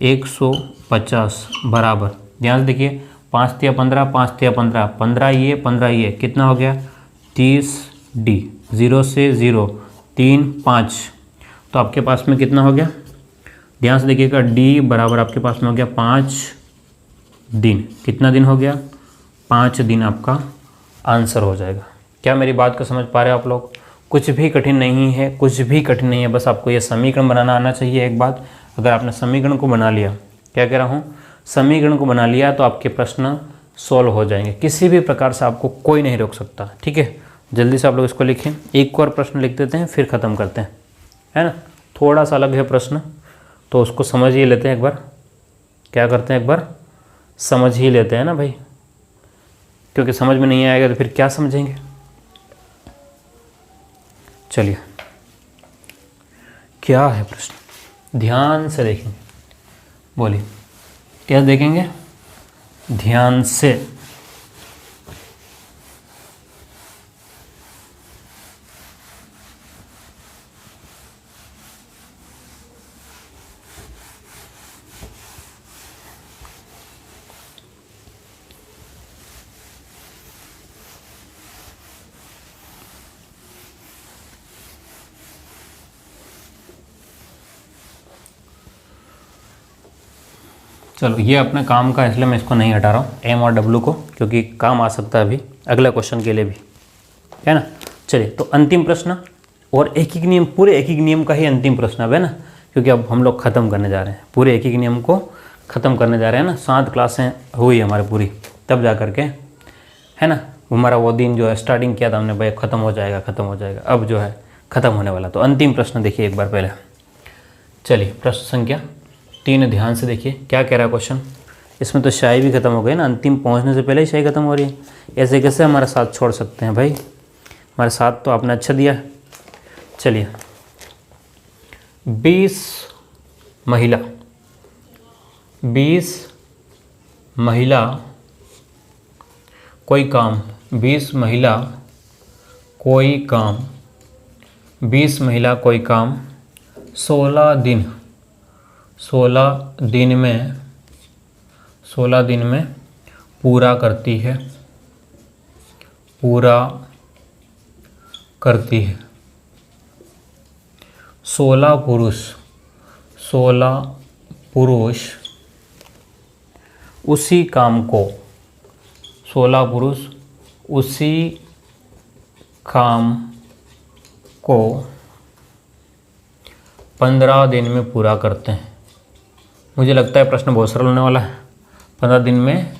150 बराबर, ध्यान से देखिए, 5 3 15, 5 3 15, 15 ये कितना हो गया? 30D, 0 से 0, 3 5, तो आपके पास में कितना हो गया? ध्यान से देखिएगा, D बराबर आपके पास में हो गया 5 दिन। कितना दिन हो गया? 5 दिन आपका आंसर हो जाएगा। क्या मेरी बात को समझ पा रहे हो आप लोग? कुछ भी कठिन नहीं है, कुछ भी कठिन नहीं है, बस आपको ये समीकरण बनाना आना चाहिए। एक बात, अगर आपने समीकरण को बना लिया, क्या कह रहा हूँ, समीकरण को बना लिया, तो आपके प्रश्न सॉल्व हो जाएंगे। किसी भी प्रकार से आपको कोई नहीं रोक सकता, ठीक है। जल्दी से आप लोग इसको लिखें। एक और प्रश्न लिख देते हैं, फिर ख़त्म करते हैं, है ना। थोड़ा सा अलग है प्रश्न, तो उसको समझ ही लेते हैं एक बार। क्या करते हैं, एक बार समझ ही लेते हैं ना भाई, क्योंकि समझ में नहीं आएगा तो फिर क्या समझेंगे। चलिए क्या है प्रश्न, ध्यान से देखेंगे। बोलिए क्या देखेंगे? ध्यान से। चलो ये अपने काम का, इसलिए मैं इसको नहीं हटा रहा हूँ M और W को, क्योंकि काम आ सकता है अभी अगला क्वेश्चन के लिए भी, है ना। चलिए तो अंतिम प्रश्न, और एक एक नियम, पूरे एक एक नियम का ही अंतिम प्रश्न अब, है ना, क्योंकि अब हम लोग ख़त्म करने जा रहे हैं, पूरे एक एक नियम को ख़त्म करने जा रहे हैं ना। 7 क्लासें हुई हमारे पूरी, तब जा करके, है ना, हमारा वो दिन जो है स्टार्टिंग किया था हमने, भाई ख़त्म हो जाएगा, ख़त्म हो जाएगा, अब जो है ख़त्म होने वाला। तो अंतिम प्रश्न देखिए एक बार पहले। चलिए प्रश्न संख्या 3 ध्यान से देखिए क्या कह रहा है क्वेश्चन। इसमें तो शाही भी खत्म हो गई ना, अंतिम पहुंचने से पहले ही शाही खत्म हो रही है। ऐसे कैसे हमारा साथ छोड़ सकते हैं भाई, हमारे साथ तो आपने अच्छा दिया। चलिए 20 महिला कोई काम, 20 महिला कोई काम 16 दिन में पूरा करती है 16 पुरुष उसी काम को 15 दिन में पूरा करते हैं। मुझे लगता है प्रश्न बहुत सरल होने वाला है। 15 दिन में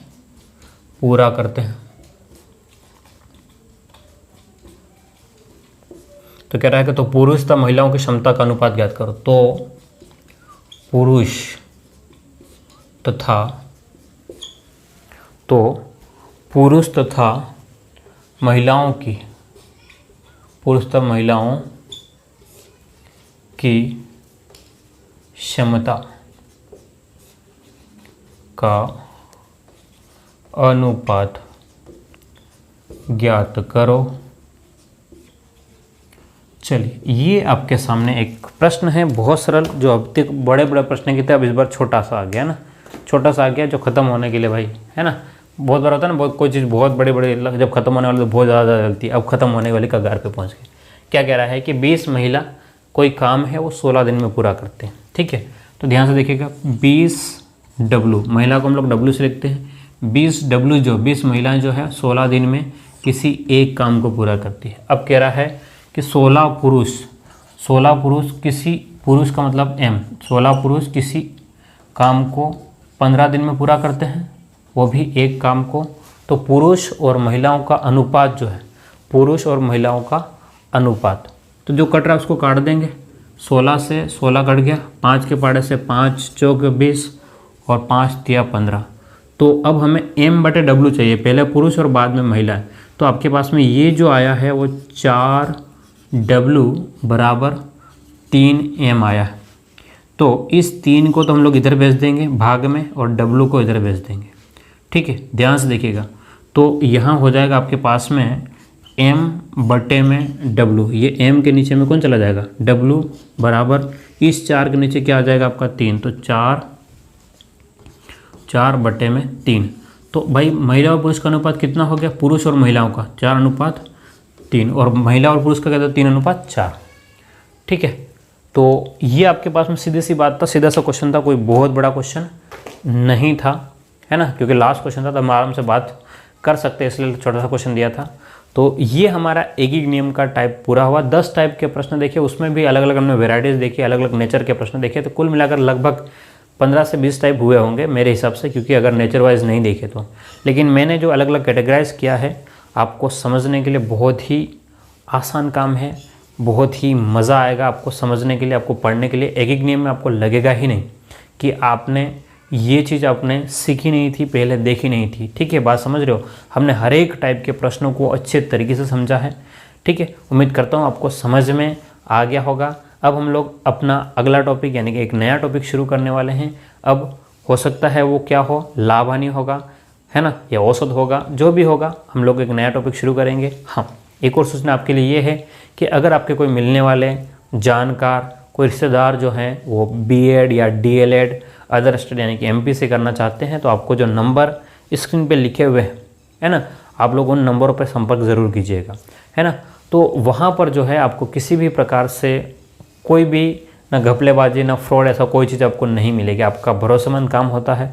पूरा करते हैं, तो कह रहा है कि तो पुरुष तथा महिलाओं की क्षमता का अनुपात ज्ञात करो। तो पुरुष तथा महिलाओं की क्षमता का अनुपात ज्ञात करो। चलिए ये आपके सामने एक प्रश्न है बहुत सरल, जो अब तक बड़े बड़े प्रश्न की तरह अब इस बार छोटा सा आ गया ना, छोटा सा आ गया जो ख़त्म होने के लिए भाई, है ना। बहुत बार होता है ना, बहुत कोई चीज़ बहुत बड़े बड़े जब ख़त्म होने वाली तो बहुत ज़्यादा चलती है, अब ख़त्म होने वाली कगार पे पहुंच गए। क्या कह रहा है कि 20 महिला कोई काम है वो 16 दिन में पूरा करते हैं, ठीक है। तो ध्यान से देखिएगा, 20W, महिला को हम लोग W से लिखते हैं। 20W जो 20 महिलाएं जो है 16 दिन में किसी एक काम को पूरा करती है। अब कह रहा है कि 16 पुरुष किसी, पुरुष का मतलब M, 16 पुरुष किसी काम को 15 दिन में पूरा करते हैं, वो भी एक काम को। तो पुरुष और महिलाओं का अनुपात जो है, पुरुष और महिलाओं का अनुपात, तो जो कट रहा है उसको काट देंगे। 16 से 16 कट गया, 5 के पाड़े से 5 चौक 20 और 5 तिया 15। तो अब हमें M/W चाहिए, पहले पुरुष और बाद में महिला। तो आपके पास में ये जो आया है वो 4W = 3M आया है। तो इस 3 को तो हम लोग इधर भेज देंगे भाग में और W को इधर भेज देंगे, ठीक है। ध्यान से देखिएगा, तो यहाँ हो जाएगा आपके पास में M/W, ये M के नीचे में कौन चला जाएगा, W बराबर इस 4 के नीचे क्या आ जाएगा आपका 3, तो 4/3। तो भाई महिला और पुरुष का अनुपात कितना हो गया, पुरुष और महिलाओं का 4:3 और महिला और पुरुष का क्या था 3:4, ठीक है। तो ये आपके पास में सीधी सी बात था, सीधा सा क्वेश्चन था, कोई बहुत बड़ा क्वेश्चन नहीं था, है ना, क्योंकि लास्ट क्वेश्चन था तो हम आराम से बात कर सकते हैं, इसलिए छोटा सा क्वेश्चन दिया था। तो ये हमारा एकीक नियम का टाइप पूरा हुआ। 10 टाइप के प्रश्न देखे, उसमें भी अलग अलग हमने वेराइटीज़ देखी, अलग अलग नेचर के प्रश्न देखे, तो कुल मिलाकर लगभग 15 से 20 टाइप हुए होंगे मेरे हिसाब से, क्योंकि अगर नेचर वाइज नहीं देखे तो। लेकिन मैंने जो अलग अलग कैटेगराइज किया है आपको समझने के लिए बहुत ही आसान काम है, बहुत ही मज़ा आएगा आपको समझने के लिए, आपको पढ़ने के लिए। एकीक नियम में आपको लगेगा ही नहीं कि आपने ये चीज़ आपने सीखी नहीं थी, पहले देखी नहीं थी, ठीक है। बात समझ रहे हो, हमने हर एक टाइप के प्रश्नों को अच्छे तरीके से समझा है, ठीक है। उम्मीद करता हूँ आपको समझ में आ गया होगा। अब हम लोग अपना अगला टॉपिक यानी कि एक नया टॉपिक शुरू करने वाले हैं। अब हो सकता है वो क्या हो, लाभ हानि होगा, है ना, या औसत होगा, जो भी होगा हम लोग एक नया टॉपिक शुरू करेंगे। हाँ, एक और सूचना आपके लिए ये है कि अगर आपके कोई मिलने वाले जानकार, कोई रिश्तेदार जो हैं वो B.Ed या D.LED अदर स्टडी यानी कि MP से करना चाहते हैं, तो आपको जो नंबर स्क्रीन पे लिखे हुए हैं, है ना, आप लोग उन नंबरों पर संपर्क ज़रूर कीजिएगा, है ना। तो वहाँ पर जो है आपको किसी भी प्रकार से कोई भी ना घपलेबाजी ना फ्रॉड, ऐसा कोई चीज़ आपको नहीं मिलेगी। आपका भरोसेमंद काम होता है,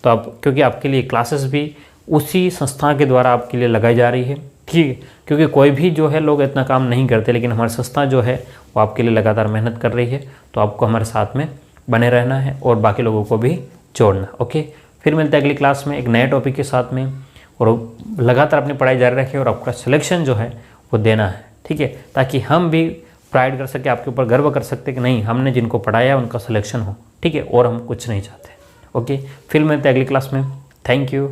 तो आप, क्योंकि आपके लिए क्लासेस भी उसी संस्था के द्वारा आपके लिए लगाई जा रही है, ठीक है। क्योंकि कोई भी जो है लोग इतना काम नहीं करते, लेकिन हमारी संस्था जो है वो आपके लिए लगातार मेहनत कर रही है। तो आपको हमारे साथ में बने रहना है और बाकी लोगों को भी जोड़ना। ओके, फिर मिलते हैं अगली क्लास में एक नए टॉपिक के साथ में, और लगातार अपनी पढ़ाई जारी रखें और आपका सिलेक्शन जो है वो देना है, ठीक है, ताकि हम भी प्राइड कर सके, आपके ऊपर गर्व कर सकते कि नहीं, हमने जिनको पढ़ाया उनका सिलेक्शन हो, ठीक है, और हम कुछ नहीं चाहते। ओके, फिर मिलते हैं अगली क्लास में। Thank you.